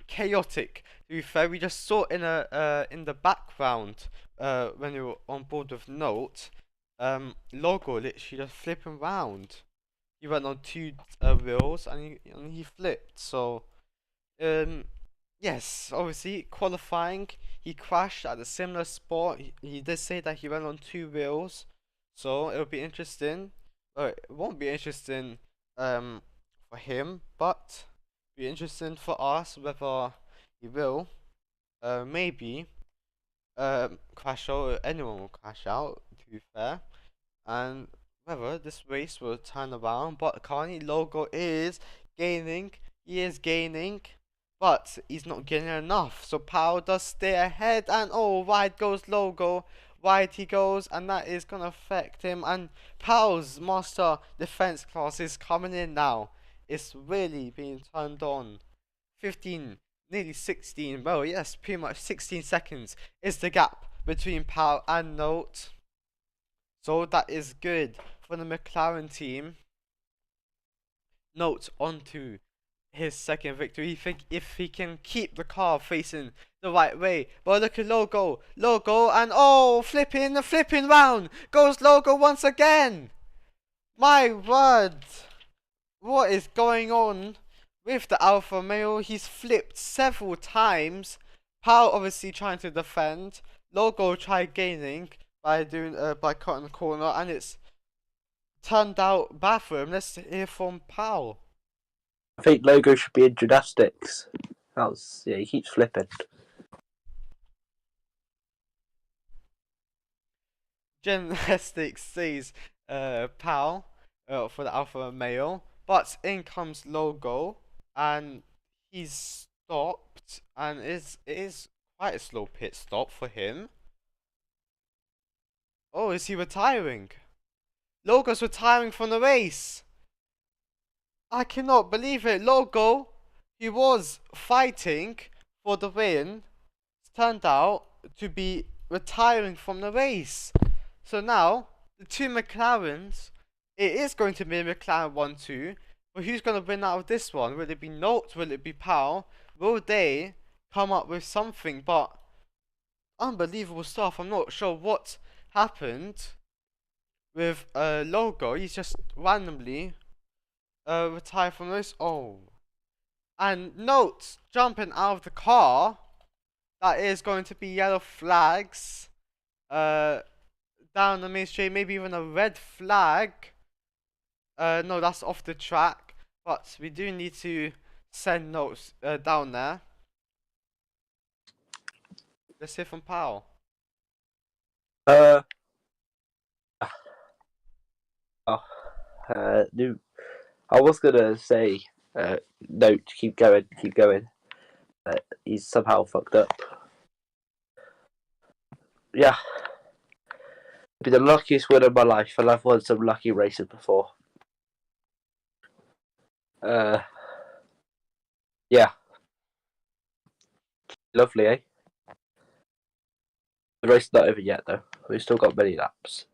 chaotic. To be fair, we just saw in the background when we were on board with Note, Logo literally just flipping round. He went on 2 wheels and he flipped. So yes, obviously qualifying, he crashed at a similar spot. He did say that he went on 2 wheels, so it'll be interesting. It won't be interesting for him, but be interesting for us whether he will maybe crash out, or anyone will crash out, to be fair, and whether this race will turn around. But currently Logo is gaining, he is gaining, but he's not getting enough, so Power does stay ahead, and oh, wide goes Logo, wide he goes, and that is gonna affect him. And Powell's master defense class is coming in now. It's really being turned on. 15, nearly 16, well yes, pretty much 16 seconds is the gap between Powell and Note, so that is good for the McLaren team. Note onto his second victory if he can keep the car facing the right way. But look at Logo, and oh, flipping round goes Logo once again. My word, what is going on with the Alfa Romeo? He's flipped several times. Powell obviously trying to defend. Logo tried gaining by cutting the corner, and it's turned out bad for him. Let's hear from Powell. I think Logo should be in gymnastics. He keeps flipping. Gymnastics says Powell for the Alfa Romeo, but in comes Logo, and he's stopped, and it is quite a slow pit stop for him. Oh, is he retiring? Logo's retiring from the race. I cannot believe it. Logo, he was fighting for the win, turned out to be retiring from the race. So now, the 2 McLarens, it is going to be a McLaren 1-2, but who's going to win out of this one? Will it be Note? Will it be Powell? Will they come up with something? But unbelievable stuff. I'm not sure what happened with Logo. He's just randomly retired from this. Oh, and Note jumping out of the car. That is going to be yellow flags down the main straight, maybe even a red flag. No, that's off the track, but we do need to send Notes down there. Let's hear from Powell. I was gonna say, Note, keep going. He's somehow fucked up. Yeah, be the luckiest win of my life, and I've won some lucky races before. Yeah, lovely, eh? The race is not over yet, though. We've still got many laps.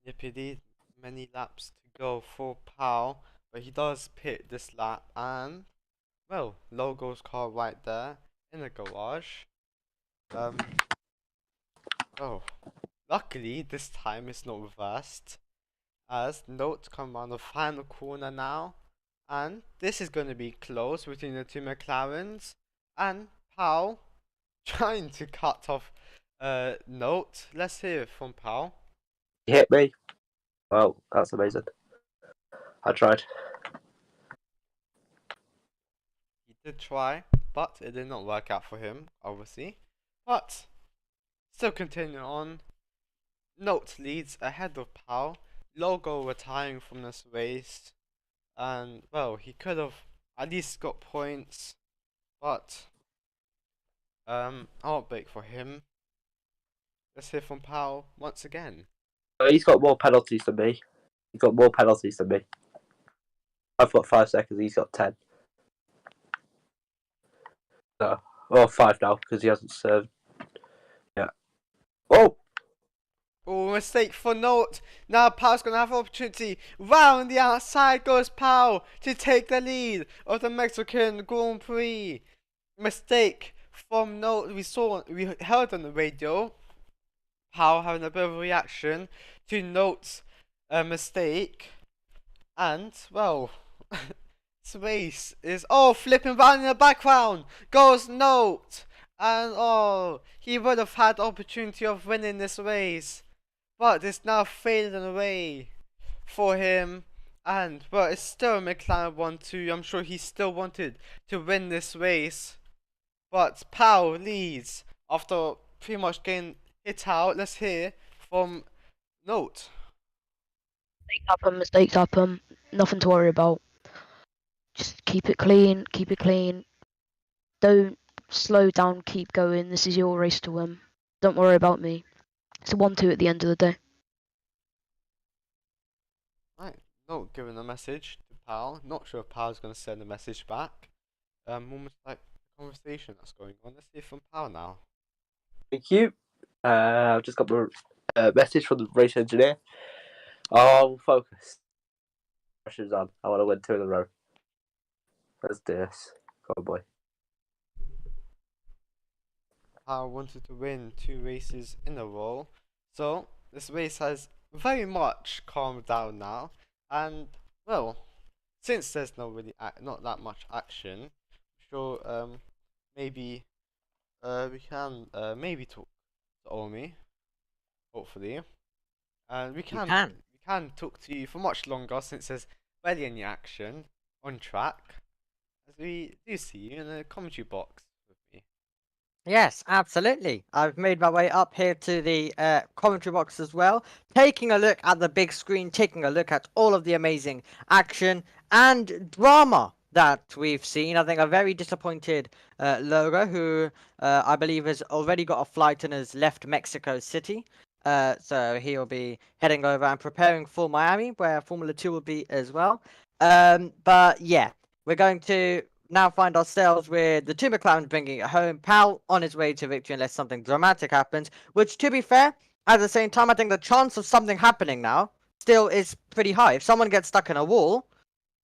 Yep, indeed, many laps to go for Powell, but he does pit this lap, and well, Logo's car right there in the garage. Oh, luckily this time it's not reversed, as Note come around the final corner now, and this is going to be close between the 2 McLarens, and Powell trying to cut off Note. Let's hear it from Powell. He hit me. Well, that's amazing. I tried. He did try, but it did not work out for him, obviously. But still continuing on, Note leads ahead of Powell. Logo retiring from this race. and well, he could have at least got points, but heartbreak for him. Let's hear from Powell once again. He's got more penalties than me. He's got more penalties than me. I've got 5 seconds. He's got 10. No, well, 5 now because he hasn't served. Yeah. Oh. Oh, mistake for Note. Now Powell's going to have opportunity. Round the outside goes Powell to take the lead of the Mexican Grand Prix. Mistake from Note. We heard on the radio Powell having a bit of a reaction to Note's mistake. And, well, this race is, flipping round in the background goes Note. And, he would have had the opportunity of winning this race. But it's now fading away for him. And, well, it's still a McLaren 1-2. I'm sure he still wanted to win this race. But Powell leads after pretty much getting hit out. Let's hear from Note. Mistakes happen. Nothing to worry about. Just keep it clean, keep it clean. Don't slow down, keep going. This is your race to win. Don't worry about me. It's a 1-2 at the end of the day. Right, Note giving a message to Powell. Not sure if Powell's going to send a message back. Almost like a conversation that's going on. Let's hear from Powell now. Thank you. I've just got the message from the race engineer. Oh, focus. Pressure's on. I want to win 2 in a row. Let's do this. Go on, boy. Powell wanted to win 2 races in a row. So, this race has very much calmed down now. And, well, since there's not that much action, I'm sure maybe we can maybe talk to Omi, hopefully. And we can talk to you for much longer since there's barely any action on track. As we do see you in the commentary box with me. Yes, absolutely. I've made my way up here to the commentary box as well, taking a look at the big screen, taking a look at all of the amazing action and drama that we've seen. I think a very disappointed Logo, who I believe has already got a flight and has left Mexico City. So he'll be heading over and preparing for Miami, where Formula 2 will be as well. But yeah, we're going to now find ourselves with the 2 McLarens bringing it home. Powell on his way to victory unless something dramatic happens, which, to be fair, at the same time, I think the chance of something happening now still is pretty high. If someone gets stuck in a wall,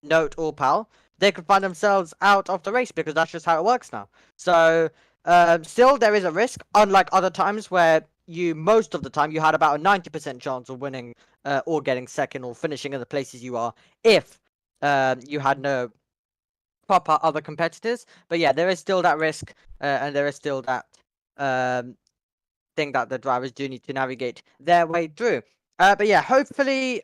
Note or Powell, they could find themselves out of the race because that's just how it works now. So, still, there is a risk, unlike other times where most of the time, you had about a 90% chance of winning or getting second or finishing in the places you are if you had no proper other competitors. But yeah, there is still that risk and there is still that thing that the drivers do need to navigate their way through. But yeah, hopefully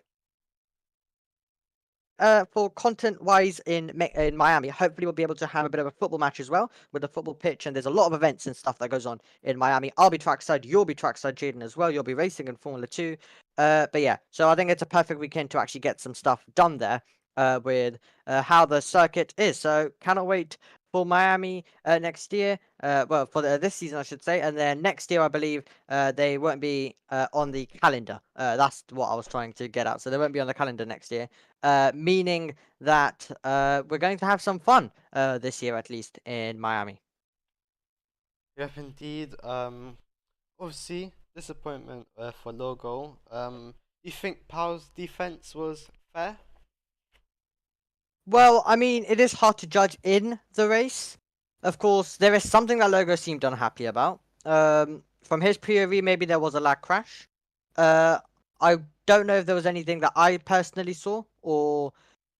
for content wise in Miami, hopefully we'll be able to have a bit of a football match as well with the football pitch, and there's a lot of events and stuff that goes on in Miami. I'll be trackside, you'll be trackside, Jaden, as well. You'll be racing in Formula 2. But yeah, so I think it's a perfect weekend to actually get some stuff done there with how the circuit is. So cannot wait for Miami next year. Well, for this season, I should say. And then next year, I believe they won't be on the calendar. That's what I was trying to get at. So they won't be on the calendar next year, meaning that we're going to have some fun this year, at least in Miami. Yep, indeed. Obviously, disappointment for Logo. You think Powell's defense was fair? Well, I mean, it is hard to judge in the race. Of course, there is something that Logo seemed unhappy about. From his POV, maybe there was a lag crash. I don't know if there was anything that I personally saw or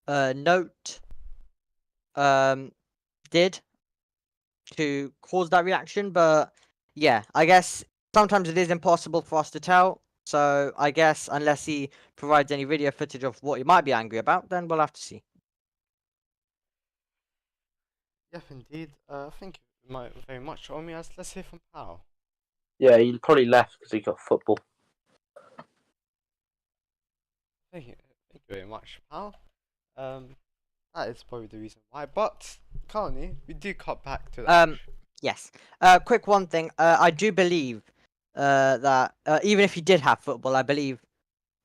Note did to cause that reaction, but yeah, I guess sometimes it is impossible for us to tell. So I guess unless he provides any video footage of what he might be angry about, then we'll have to see. Yep, indeed. Thank you very much, Omias. Let's hear from Powell. Yeah, he probably left because he got football. Thank you very much, Powell. That is probably the reason why. But currently, we do cut back to that. Yes. Quick one thing. I do believe that even if he did have football, I believe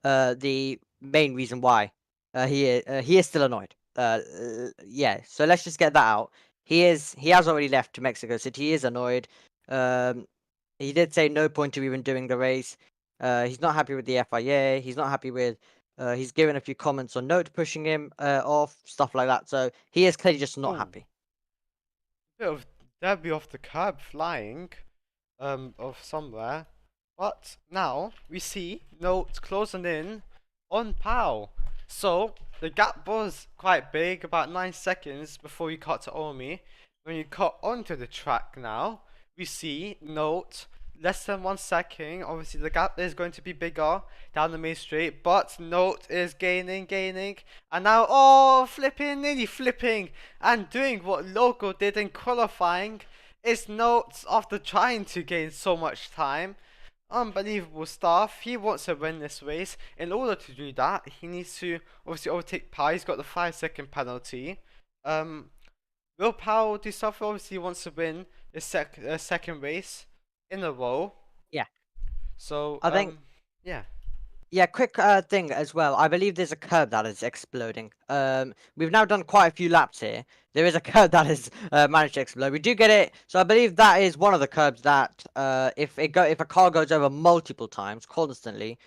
the main reason why he is still annoyed. Yeah. So let's just get that out. He has already left to Mexico City. He is annoyed. Um, he did say no point to even doing the race. He's not happy with the FIA. He's not happy with. He's given a few comments on note pushing him off, stuff like that. So he is clearly just not Oh. happy. Bit of debris off the curb flying of somewhere. But now we see notes closing in on Powell. So the gap was quite big, about 9 seconds before you cut to Omi. When you cut onto the track now, we see note less than 1 second. Obviously the gap is going to be bigger down the main straight, but note is gaining, and now nearly flipping and doing what Loco did in qualifying. Is notes after trying to gain so much time. Unbelievable stuff. He wants to win this race. In order to do that, he needs to obviously overtake Powell. He's got the 5-second penalty. Will Powell do something? Obviously, he wants to win the second race in a row. Yeah. So I think. yeah. Yeah, quick thing as well. I believe there's a curb that is exploding. We've now done quite a few laps here. There is a curb that has managed to explode. We do get it. So I believe that is one of the curbs that if a car goes over multiple times constantly,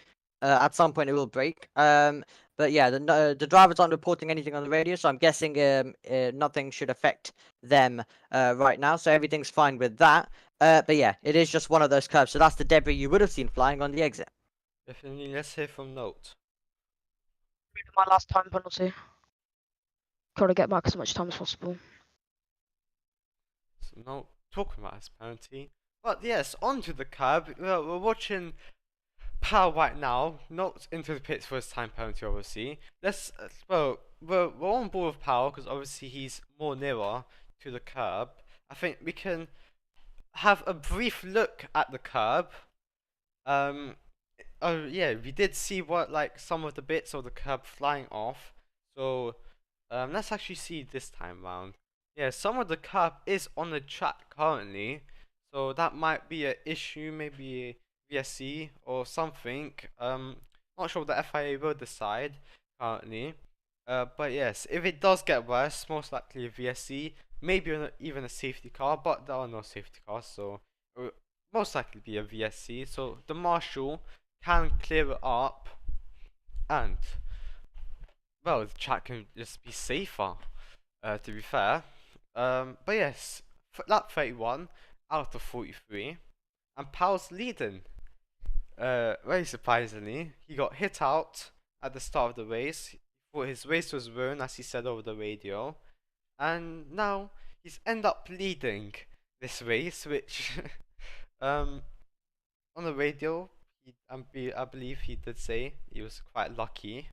at some point it will break. But yeah, the drivers aren't reporting anything on the radio, so I'm guessing nothing should affect them right now. So everything's fine with that. But yeah, it is just one of those curbs. So that's the debris you would have seen flying on the exit. Definitely, let's hear from Note. My last time penalty. Try to get back as much time as possible. So Note talking about his penalty. But yes, onto the curb. We're watching Powell right now, not into the pits for his time penalty, obviously. We're on board with Powell because obviously he's more nearer to the curb. I think we can have a brief look at the curb. Oh yeah, we did see some of the bits of the curb flying off. So let's actually see this time round. Yeah, some of the curb is on the track currently, so that might be an issue, maybe a VSC or something. Not sure what the FIA will decide currently. But yes, if it does get worse, most likely a VSC, maybe even a safety car, but there are no safety cars, so it will most likely be a VSC. So the marshal can clear it up, and well, the track can just be safer. To be fair, but yes, lap 31 out of 43, and Powell's leading. Very surprisingly, he got hit out at the start of the race. He thought his race was ruined, as he said over the radio, and now he's end up leading this race, which on the radio, I believe he did say he was quite lucky.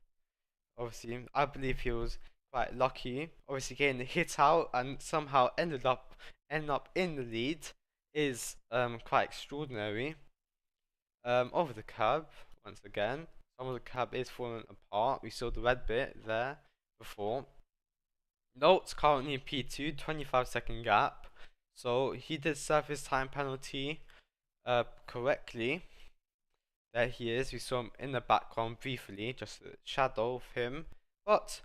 Obviously, I believe he was quite lucky. Obviously, getting hit out and somehow end up in the lead is quite extraordinary. Over the curb once again, some of the curb is falling apart. We saw the red bit there before. Notes currently in P2, 25-second gap. So he did serve his time penalty correctly. There he is. We saw him in the background briefly, just a shadow of him. But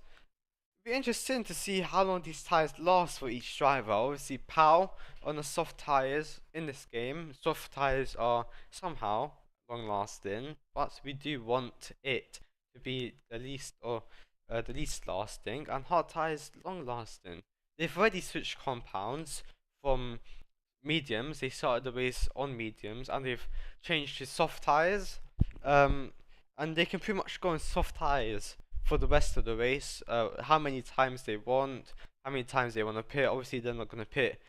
it'll be interesting to see how long these tires last for each driver. Obviously, Powell on the soft tires in this game. Soft tires are somehow long lasting, but we do want it to be the least lasting, and hard tires long lasting. They've already switched compounds from mediums. They started the race on mediums, and they've changed to soft tires. And they can pretty much go on soft tires for the rest of the race. How many times they want, how many times they want to pit. Obviously, they're not going to pit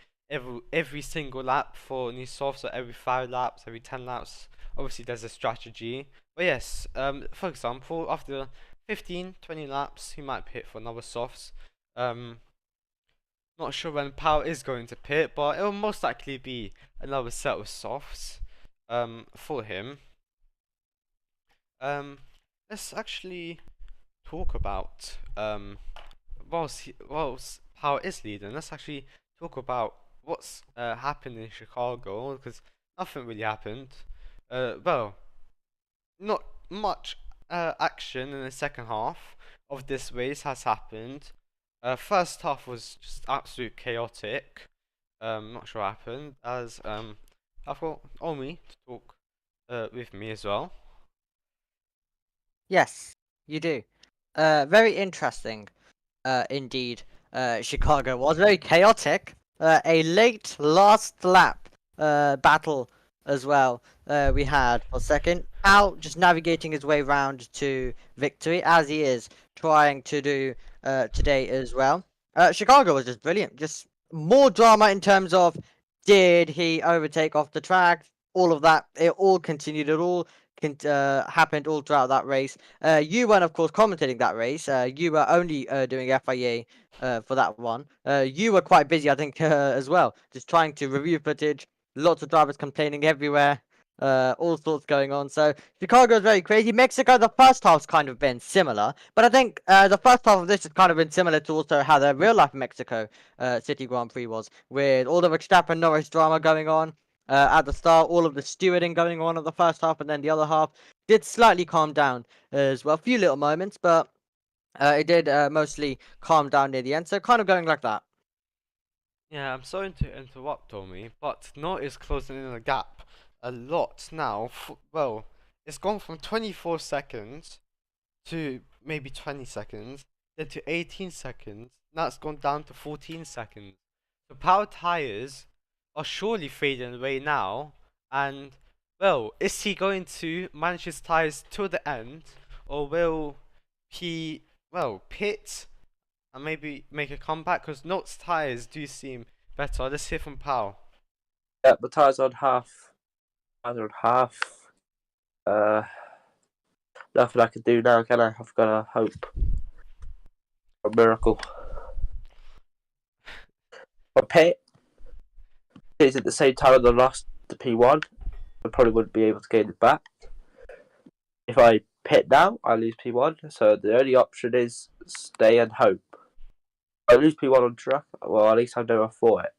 every single lap for new softs, or every 5 laps, every 10 laps. Obviously, there's a strategy. But yes, for example, after 15-20 laps, he might pit for another softs. Not sure when Powell is going to pit, but it will most likely be another set of softs for him. Let's actually talk about whilst Power is leading, let's actually talk about what's happened in Chicago, because nothing really happened. Well, not much action in the second half of this race has happened. First half was just absolute chaotic. Not sure what happened, as I've got Omi to talk with me as well. Yes, you do. Very interesting. Indeed, Chicago was very chaotic. A late last lap battle as well. We had for second. Al just navigating his way round to victory as he is trying to do today as well. Chicago was just brilliant. Just more drama in terms of did he overtake off the track? All of that. It all continued. It all happened all throughout that race. You weren't, of course, commentating that race. You were only doing FIA for that one. You were quite busy, I think, as well, just trying to review footage. Lots of drivers complaining everywhere. All sorts going on. So Chicago is very crazy. Mexico, the first half's kind of been similar, but I think the first half of this has kind of been similar to also how the real life Mexico City Grand Prix was, with all the Verstappen Norris drama going on. At the start, all of the stewarding going on at the first half, and then the other half did slightly calm down as well. A few little moments, but it did mostly calm down near the end. So kind of going like that. Yeah, I'm sorry to interrupt, Omi, but Note is closing in the gap a lot now. Well, it's gone from 24 seconds to maybe 20 seconds, then to 18 seconds. Now it's gone down to 14 seconds. So Power Tires are surely fading away now. And, well, is he going to manage his tires till the end? Or will he, well, pit and maybe make a comeback? Because Note's tires do seem better. Let's hear from Pow. Yeah, the tires on half. Tires on half. Nothing I can do now, can I? I've got to hope for a miracle. But pit is at the same time I lost the P1. I probably wouldn't be able to gain it back. If I pit now, I lose P1. So the only option is stay and hope. If I lose P1 on track, well, at least I know I fought it.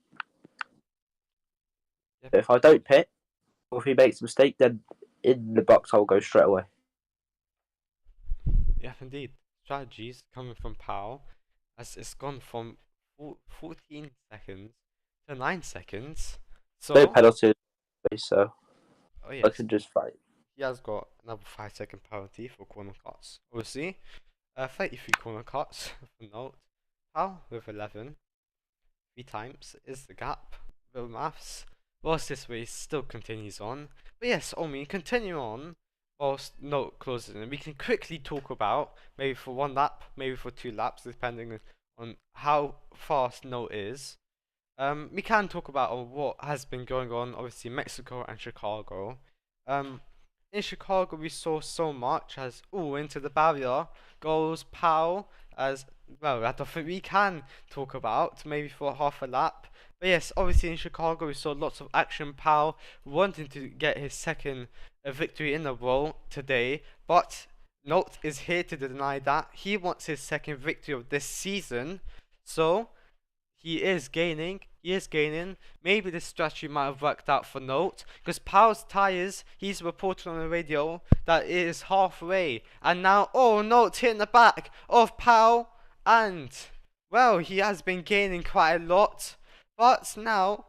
Yep. But if I don't pit, or if he makes a mistake, then in the box I'll go straight away. Yeah, indeed. Strategies coming from Pow, as it's gone from 14 seconds to 9 seconds. So, No penalty, so oh I yes, can just fight. he has got another 5-second penalty for corner cuts. Obviously, 33 corner cuts for Note. Pow with 11. 3 times is the gap. Real maths. Whilst this race still continues on. But yes, Omi, continue on. Whilst Note closes in, we can quickly talk about, maybe for 1 lap, maybe for 2 laps, depending on how fast Note is. We can talk about what has been going on, obviously Mexico and Chicago. In Chicago we saw so much as into the barrier goes Pow, as well. I don't think we can talk about maybe for half a lap. But yes, obviously in Chicago we saw lots of action. Pow wanting to get his second victory in a row today, but Note is here to deny that. He wants his second victory of this season, so he is gaining. Maybe this strategy might have worked out for Note, because Pow's tires, he's reported on the radio that it is halfway, and now Note hitting the back of Pow, and well, he has been gaining quite a lot, but now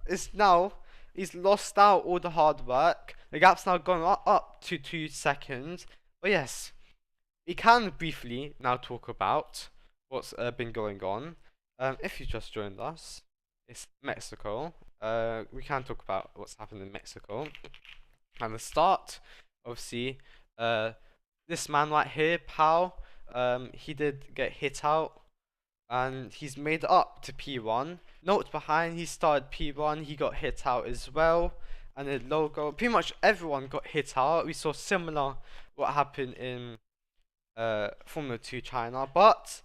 he's lost out all the hard work. The gap's now gone up to 2 seconds. But yes, we can briefly now talk about what's been going on. If you just joined us, it's Mexico. We can talk about what's happened in Mexico. And the start, obviously, this man right here, Pau, he did get hit out, and he's made it up to P1. Note behind, he started P1, he got hit out as well. And the logo, pretty much everyone got hit out. We saw similar what happened in Formula 2 China, but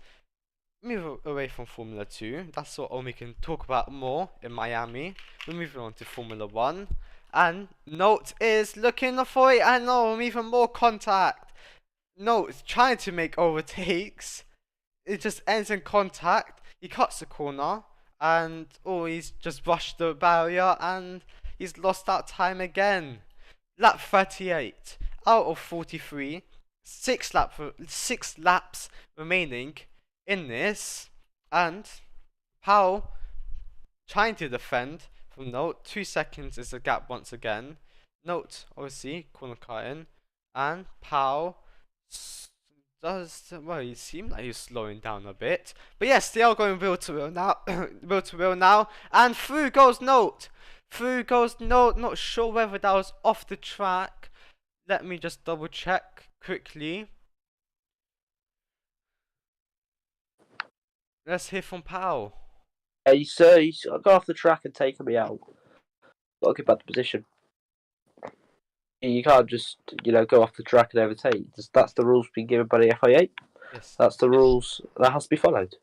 move away from Formula 2. That's what we can talk about more in Miami. We're moving on to Formula 1. And Note is looking for it. And even more contact. Note is trying to make overtakes. it just ends in contact. He cuts the corner, and he's just rushed the barrier, and he's lost that time again. Lap 38 out of 43. Six laps remaining in this, and Powell trying to defend from Note. 2 seconds is the gap once again. Note, obviously, corner car in, and Powell he seemed like he's slowing down a bit. But yes, they are going wheel to wheel now. Wheel to wheel now. And through goes Note. Through goes Note. Not sure whether that was off the track. Let me just double check quickly. Let's hear from Powell. Hey, sir, he's got off the track and taken me out. Got to get back to position. You can't just, go off the track and overtake. That's the rules being given by the FIA. Yes. That's the rules that has to be followed.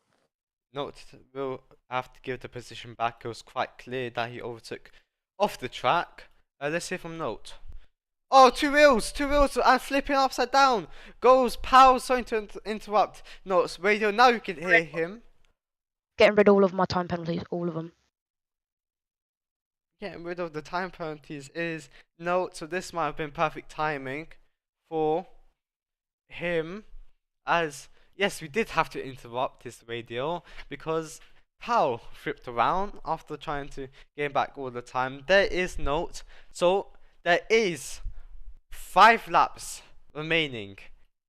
Note will have to give the position back. It was quite clear that he overtook off the track. Let's hear from Note. Oh, two wheels, and flipping upside down. Goes Powell, sorry to interrupt Note's radio. Now you can hear him. Getting rid of all of my time penalties, all of them. Getting rid of the time penalties is Note, so this might have been perfect timing for him, as yes, we did have to interrupt this radio because Powell flipped around after trying to gain back all the time. There is Note, so there is 5 laps remaining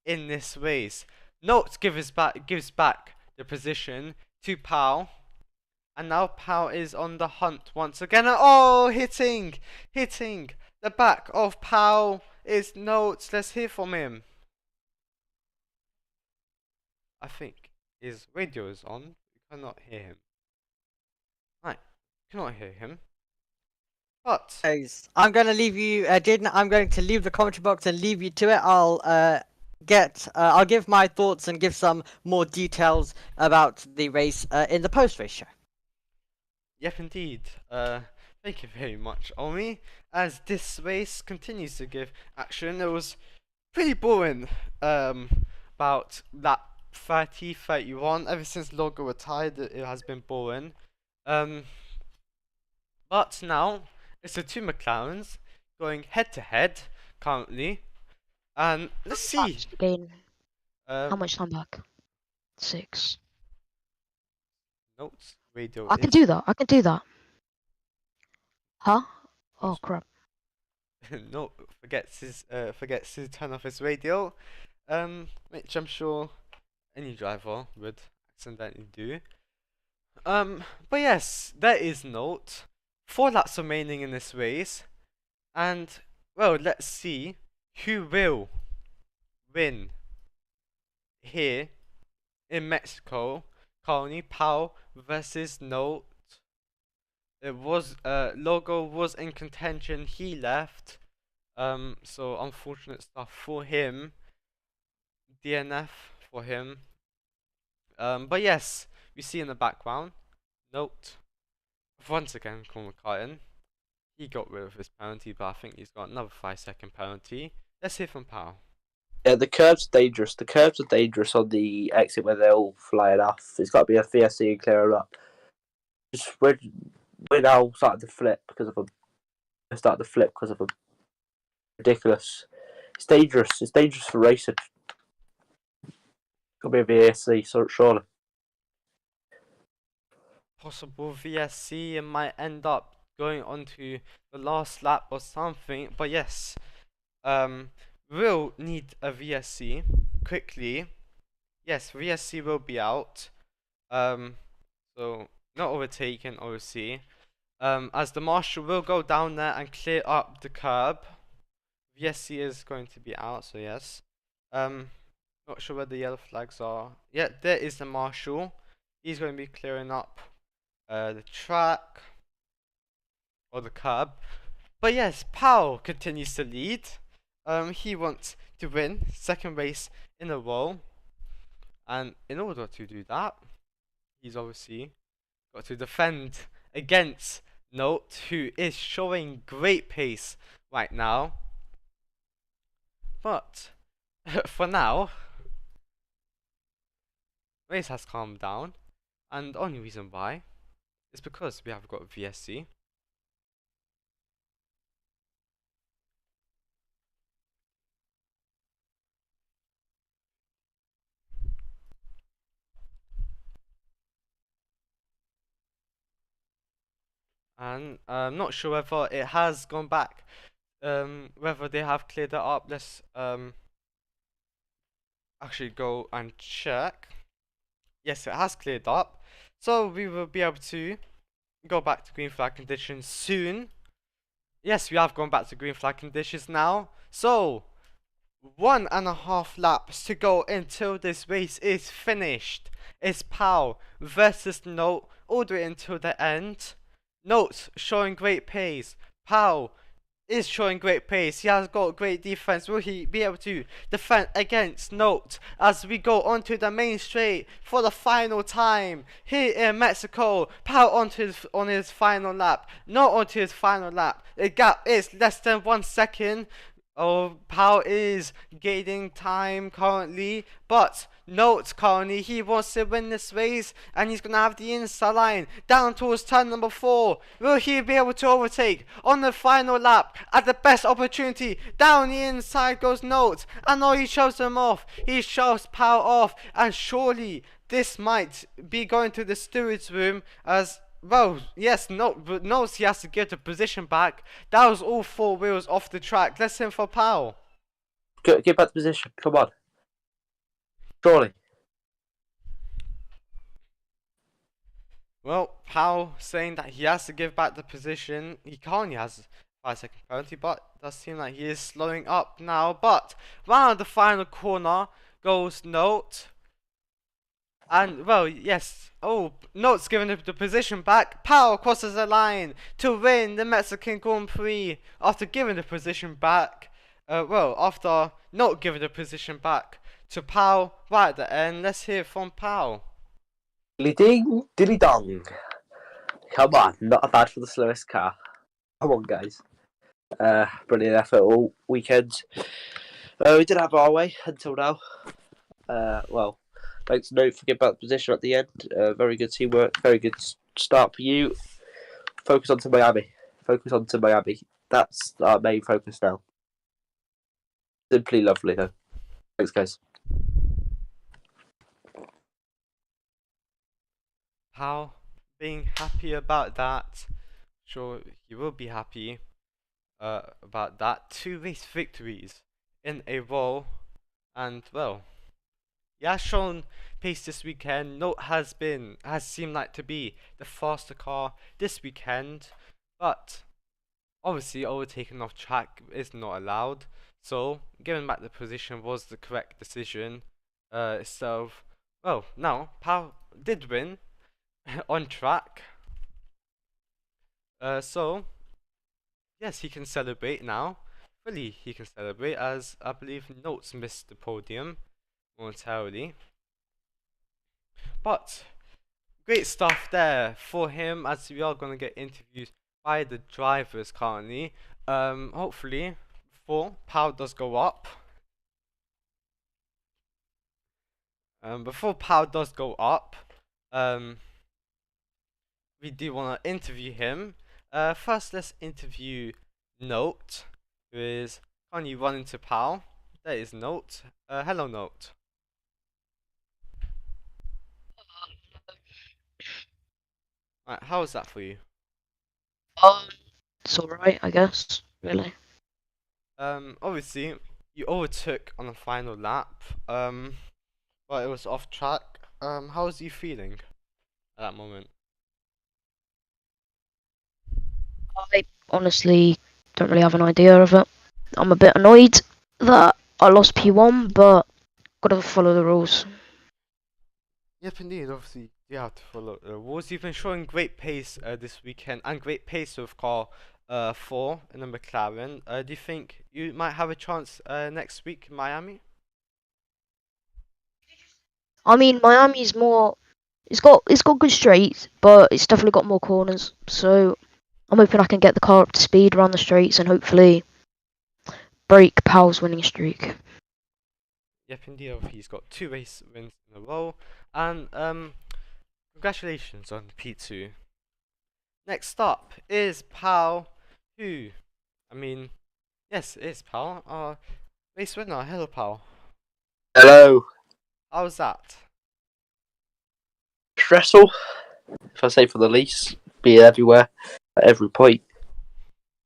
in this race. Note gives back the position to Powell. And now Powell is on the hunt once again. And hitting the back of Powell is Note. Let's hear from him. I think his radio is on. We cannot hear him. Right, cannot hear him. But Guys, I'm going to leave you, Jaden. I'm going to leave the commentary box and leave you to it. I'll give my thoughts and give some more details about the race in the post-race show. yep, indeed. Thank you very much, Omi. As this race continues to give action, it was pretty boring. About lap 30, 31. Ever since Logo retired, it has been boring. But now it's the two McLarens going head to head currently, and let's see. Again, how much time back? 6. Notes radio. I can do that. Huh? Oh crap. No, forgets to turn off his radio, which I'm sure any driver would accidentally do. But yes, there is Note. 4 laps remaining in this race, and well, let's see who will win here in Mexico. Currently, Powell versus Note. It was Logo was in contention. He left. So unfortunate stuff for him. DNF for him. But yes, we see in the background Note once again Cormac Carton. He got rid of his penalty, but I think he's got another 5-second penalty. Let's hear from Powell. Yeah, the curves are dangerous. The curves are dangerous on the exit where they're all flying off. It's got to be a VSC and clear it up. We're now starting to flip because of them. We're starting to flip because of them. Ridiculous. It's dangerous. It's dangerous for racing. Got to be a VSC, surely. Possible VSC and might end up going on to the last lap or something. But yes, we'll need a VSC quickly. Yes, VSC will be out. So not overtaken, obviously. As the marshal will go down there and clear up the curb. VSC is going to be out, so yes. Not sure where the yellow flags are. Yeah, there is the marshal. He's going to be clearing up the track or the curb. But yes, Powell continues to lead. He wants to win 2nd race in a row, and in order to do that, he's obviously got to defend against Note, who is showing great pace right now. But for now, race has calmed down, and the only reason why is because we have got VSC. And I'm not sure whether it has gone back, whether they have cleared it up. Let's actually go and check. Yes, it has cleared up, so we will be able to go back to green flag conditions soon. Yes, we have gone back to green flag conditions now. So 1.5 laps to go until this race is finished. It's Pal versus Note all the way until the end. Note showing great pace. Pal is showing great pace. He has got great defense. Will he be able to defend against Note as we go onto the main straight for the final time here in Mexico? Pal on his final lap. Not onto his final lap. The gap is less than 1 second. Oh, Pal is gaining time currently, but Note currently he wants to win this race, and he's gonna have the inside line down towards turn number 4. Will he be able to overtake on the final lap at the best opportunity? Down the inside goes Note, and no, he shoves him off. He shoves Pal off, and surely this might be going to the steward's room as. Well, yes, but notes he has to get the position back. That was all 4 wheels off the track. Let's him for Powell. Get back to position. Come on. Surely. Well, Powell saying that he has to give back the position. He can't. He has 5-second penalty, but it does seem like he is slowing up now. But round the final corner goes Note. And, well, yes. Oh, Note's giving the position back. Powell crosses the line to win the Mexican Grand Prix after giving the position back. After not giving the position back to Powell right at the end. Let's hear from Powell. Dilly ding, dilly dong. Come on, not bad for the slowest car. Come on, guys. Brilliant effort all weekend. We did have our way until now. Thanks Note for getting back the position at the end. Very good teamwork, very good start for you. Focus on to Miami. That's our main focus now. Simply lovely, though. Thanks, guys. Powell being happy about that. Sure, he will be happy about that. 2 race victories in a row, and well, he has shown pace this weekend. Note has seemed like to be the faster car this weekend, but obviously overtaking off track is not allowed. So giving back the position was the correct decision. Now Powell did win on track. So yes, he can celebrate now. Really, he can celebrate as I believe Notes missed the podium momentarily. But great stuff there for him, as we are going to get interviewed by the drivers currently. Hopefully, before Powell does go up. We do want to interview him. First, let's interview Note, who is currently running to Powell. There is Note. Hello, Note. Right, how was that for you? It's alright, I guess, really. Obviously, you overtook on the final lap, but it was off track. How was you feeling at that moment? I honestly don't really have an idea of it. I'm a bit annoyed that I lost P1, but gotta follow the rules. Yep, indeed. Obviously, you have to follow the rules. You've been showing great pace this weekend, and great pace with car 4 in the McLaren. Do you think you might have a chance next week in Miami? I mean, Miami's more. It's got good straights, but it's definitely got more corners. So I'm hoping I can get the car up to speed around the straights and hopefully break Powell's winning streak. Yep, indeed. He's got 2 race wins in a row, and congratulations on P2. Next up is Pal, who, I mean, yes, it is Pal, our race winner. Hello, Pal. Hello. How's that? Stressful, if I say for the least. Be everywhere, at every point.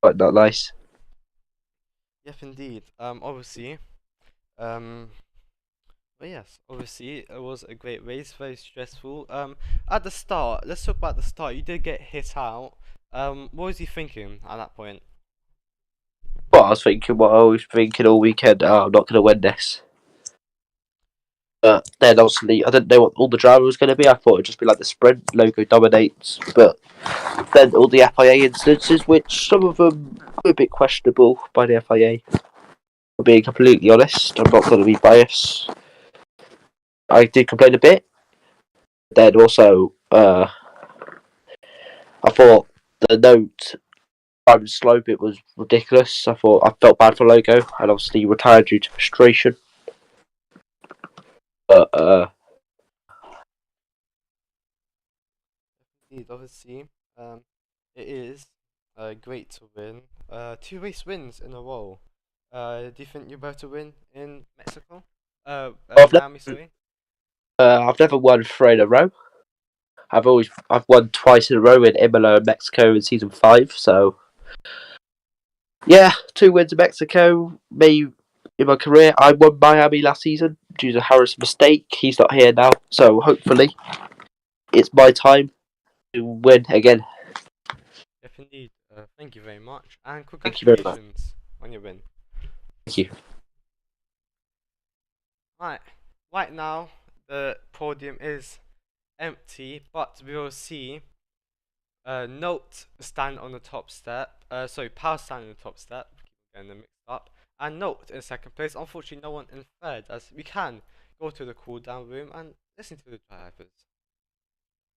But not nice. Yep, indeed. Obviously, but yes, obviously it was a great race, very stressful. At the start, let's talk about the start. You did get hit out. What was you thinking at that point? Well, I was thinking what I was thinking all weekend. Oh, I'm not going to win this. But then obviously I didn't know what all the drama was going to be. I thought it'd just be like the sprint, Logo dominates. But then all the FIA incidences, which some of them were a bit questionable by the FIA. For being completely honest, I'm not going to be biased. I did complain a bit. Then also, I thought the note time slope it was ridiculous. I felt bad for Logo, and obviously he retired due to frustration. But Indeed, obviously, it is great to win. 2 race wins in a row. Do you think you're about to win in Mexico? I've Miami, sorry. I've never won 3 in a row. I've won twice in a row in Imola and Mexico in season 5. So yeah, 2 wins in Mexico. Me in my career, I won Miami last season due to Harris' mistake. He's not here now, so hopefully it's my time to win again. Yep, indeed. Thank you very much, and Thank you very much. congratulations on your win. Thank you. Right now the podium is empty, but we will see Note stand on the top step. Sorry, Power stand on the top step. Keep getting them mixed up. And Note in second place. Unfortunately, no one in third, as we can go to the cool down room and listen to the drivers.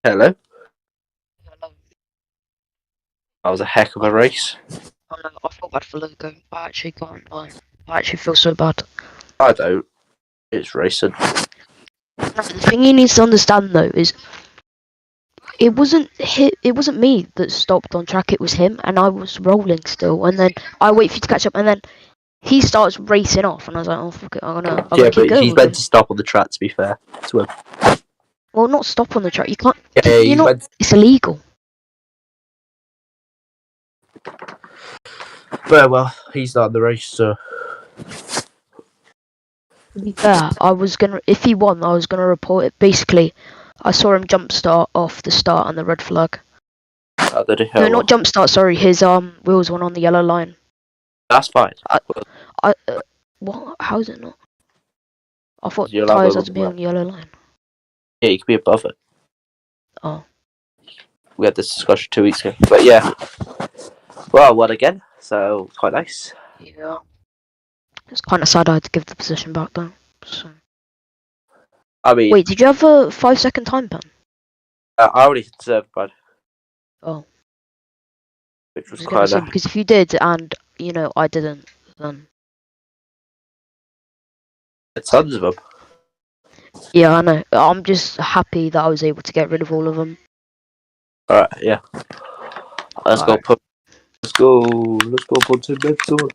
Hello. Hello. That was a heck of a race. Oh no, I feel bad for Logo. I actually can't lie. I actually feel so bad. I don't. It's racing. The thing you need to understand though is it wasn't me that stopped on track, it was him, and I was rolling still, and then I wait for you to catch up, and then he starts racing off, and I was like, oh fuck it, I'm gonna Yeah, keep but going he's with meant him. to stop on the track. To be fair to him. Well, not stop on the track, you can't, Yeah, you're he's not, meant. it's illegal. Well, he's not in the race, so. To be fair, if he won, I was gonna report it. Basically, I saw him jump start off the start on the red flag. I don't know No, how. not jump start, sorry, his wheels went on the yellow line. That's fine. What? How is it not? I thought You're allowed tyres to. had to be on the yellow line. Yeah, you can be above it. Oh. We had this discussion 2 weeks ago. But yeah. Well, I won again, so quite nice. Yeah. It's kind of sad I had to give the position back though. So. I mean, Wait, did you have a 5-second time ban? I already deserved one, Oh, which I was was gonna kind say of. because if you did and I didn't, then Tons of them. yeah, I know. I'm just happy that I was able to get rid of all of them. Alright, yeah. Let's go. Alright. Let's go. Let's go put some bets on.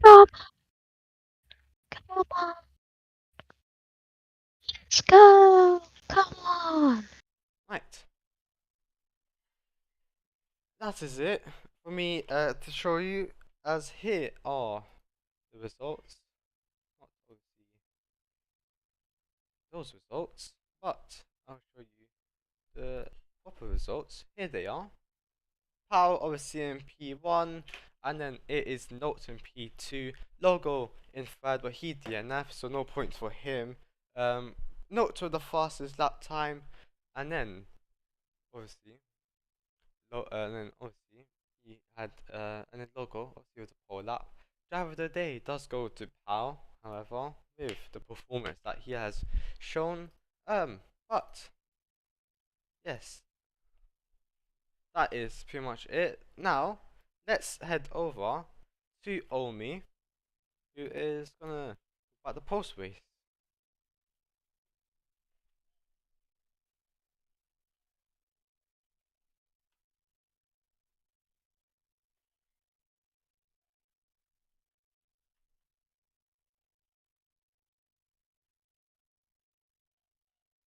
Come, come on. Let's go. Come on. Right. That is it for me to show you, as here are the results. Not obviously those results, but I'll show you the proper results. Here they are. Power obviously in P1, and then it is Notes in P2. Logo in third, but he DNF, so no points for him. Notes were the fastest lap time, and then obviously, he had and then Logo obviously with the pole lap. Driver of the day does go to Pal, however, with the performance that he has shown. But yes, that is pretty much it. Now, let's head over to Omi, who is gonna talk about the post race.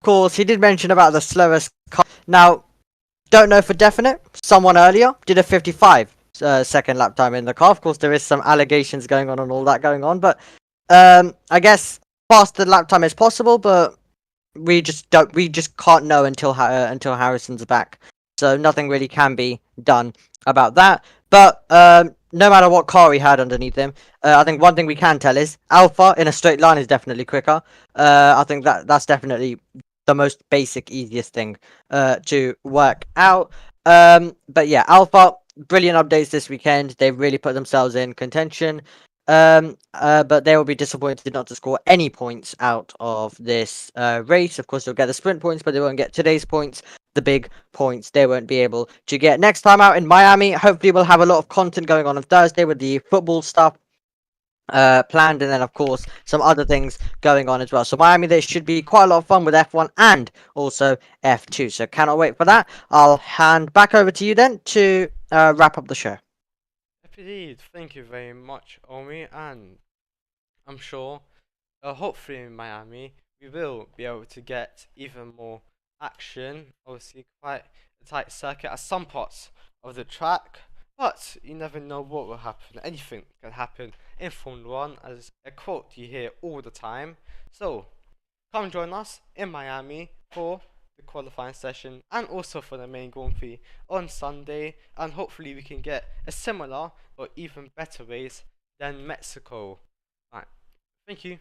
Of course, he did mention about the slowest car. Now, don't know for definite. Someone earlier did a 55 second lap time in the car. Of course, there is some allegations going on and all that going on, but I guess faster lap time is possible, but we just can't know until Harrison's back. So nothing really can be done about that. But no matter what car he had underneath him, I think one thing we can tell is Alpha in a straight line is definitely quicker. I think that's definitely the most basic, easiest thing to work out. But yeah, Alpha, brilliant updates this weekend. They've really put themselves in contention. But they will be disappointed not to score any points out of this race. Of course, they'll get the sprint points, but they won't get today's points, the big points. They won't be able to get next time out in Miami. Hopefully, we'll have a lot of content going on Thursday with the football stuff planned, and then of course some other things going on as well. So Miami, there should be quite a lot of fun with F1 and also F2. So cannot wait for that. I'll hand back over to you then to wrap up the show. Indeed, thank you very much, Omi, and I'm sure, hopefully in Miami, we will be able to get even more action. Obviously, quite a tight circuit at some parts of the track, but you never know what will happen. Anything can happen in Formula 1, as a quote you hear all the time. So, come join us in Miami for the qualifying session and also for the main Grand Prix on Sunday, and hopefully we can get a similar or even better race than Mexico. Right, thank you.